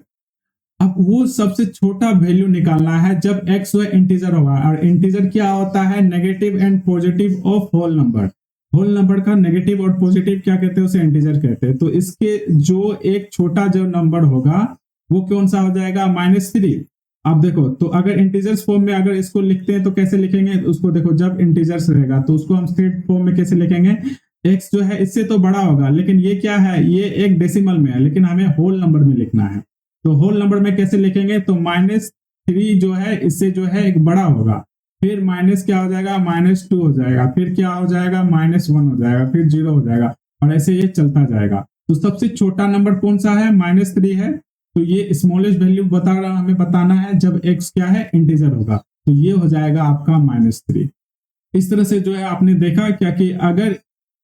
Speaker 1: अब वो सबसे छोटा वैल्यू निकालना है जब x जो है इंटीजर होगा, और इंटीजर क्या होता है, negative and positive of whole number. Whole number का नेगेटिव और पॉजिटिव क्या कहते हैं, उसे इंटीजर कहते हैं। तो इसके जो एक छोटा जो नंबर होगा वो कौन सा हो जाएगा, -3। आप देखो, तो अगर इंटीजर्स फॉर्म में अगर इसको लिखते हैं तो कैसे लिखेंगे, उसको देखो, जब इंटीजर्स रहेगा तो उसको हम स्ट्रेट फॉर्म में कैसे लिखेंगे, x जो है इससे तो बड़ा होगा, लेकिन ये क्या है, ये एक डेसिमल में है, लेकिन हमें होल नंबर में लिखना है। तो होल नंबर में कैसे लिखेंगे, तो -3 जो है इससे जो है एक बड़ा होगा, फिर माइनस क्या हो जाएगा, -2 हो जाएगा, फिर क्या हो जाएगा, -1 हो जाएगा, फिर 0 हो जाएगा, और ऐसे ये चलता जाएगा। तो सबसे छोटा नंबर कौन सा है, -3 है। तो ये स्मॉलेस्ट वैल्यू बता रहा, हमें बताना है जब x क्या है, इंटीजर होगा। तो ये हो जाएगा आपका -3। इस तरह से जो है आपने देखा क्या कि अगर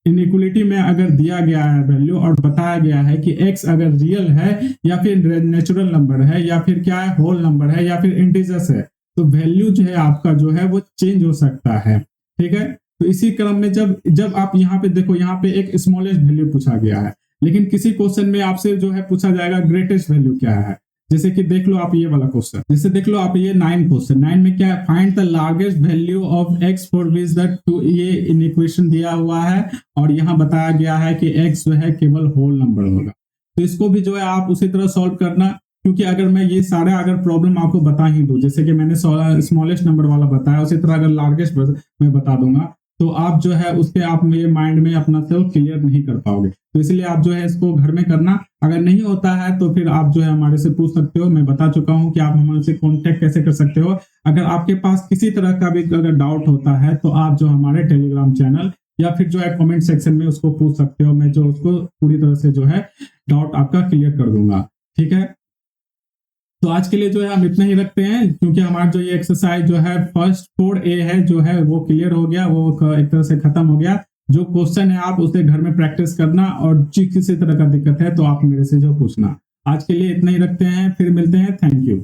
Speaker 1: इनइक्वलिटी में अगर दिया गया है वैल्यू और बताया गया है कि x अगर रियल है या फिर नेचुरल नंबर है या फिर क्या है, होल नंबर है या फिर इंटीजर्स है, तो वैल्यू जो है आपका जो है वो चेंज हो सकता है। ठीक है, तो इसी क्रम में जब आप यहाँ पे देखो, यहाँ पे एक स्मॉलेस्ट वैल्यू पूछा गया है, लेकिन किसी क्वेश्चन में आपसे जो है पूछा जाएगा ग्रेटेस्ट वैल्यू क्या है। जैसे कि देख लो आप ये वाला क्वेश्चन, जैसे देख लो आप ये 9 क्वेश्चन, 9 में क्या है, find the largest value of x for which that to, ये इन इक्वेशन दिया हुआ है और यहाँ बताया गया है कि x जो है केवल होल नंबर होगा। तो इसको भी जो है आप उसी तरह सॉल्व करना, क्योंकि अगर मैं ये सारा अगर प्रॉब्लम आपको बता ही दूं, जैसे कि मैंने स्मॉलेस्ट नंबर वाला बताया, उसी तरह अगर लार्जेस्ट मैं बता दूंगा तो आप जो है उसके आप मेरे माइंड में अपना सेल्फ क्लियर नहीं कर पाओगे। तो इसलिए आप जो है इसको घर में करना, अगर नहीं होता है तो फिर आप जो है हमारे से पूछ सकते हो। मैं बता चुका हूं कि आप हमारे से कांटेक्ट कैसे कर सकते हो। अगर आपके पास किसी तरह का भी अगर डाउट होता है तो आप जो हमारे टेलीग्राम चैनल या फिर जो है कमेंट सेक्शन में उसको पूछ सकते हो, मैं जो उसको पूरी तरह से जो है डाउट आपका क्लियर कर दूंगा। ठीक है, तो आज के लिए जो है हम इतना ही रखते हैं, क्योंकि हमारा जो ये एक्सरसाइज जो है फर्स्ट 4A है जो है वो क्लियर हो गया, वो एक तरह से खत्म हो गया। जो क्वेश्चन है आप उसे घर में प्रैक्टिस करना, और किसी तरह का दिक्कत है तो आप मेरे से जो पूछना। आज के लिए इतना ही रखते हैं, फिर मिलते हैं, थैंक यू।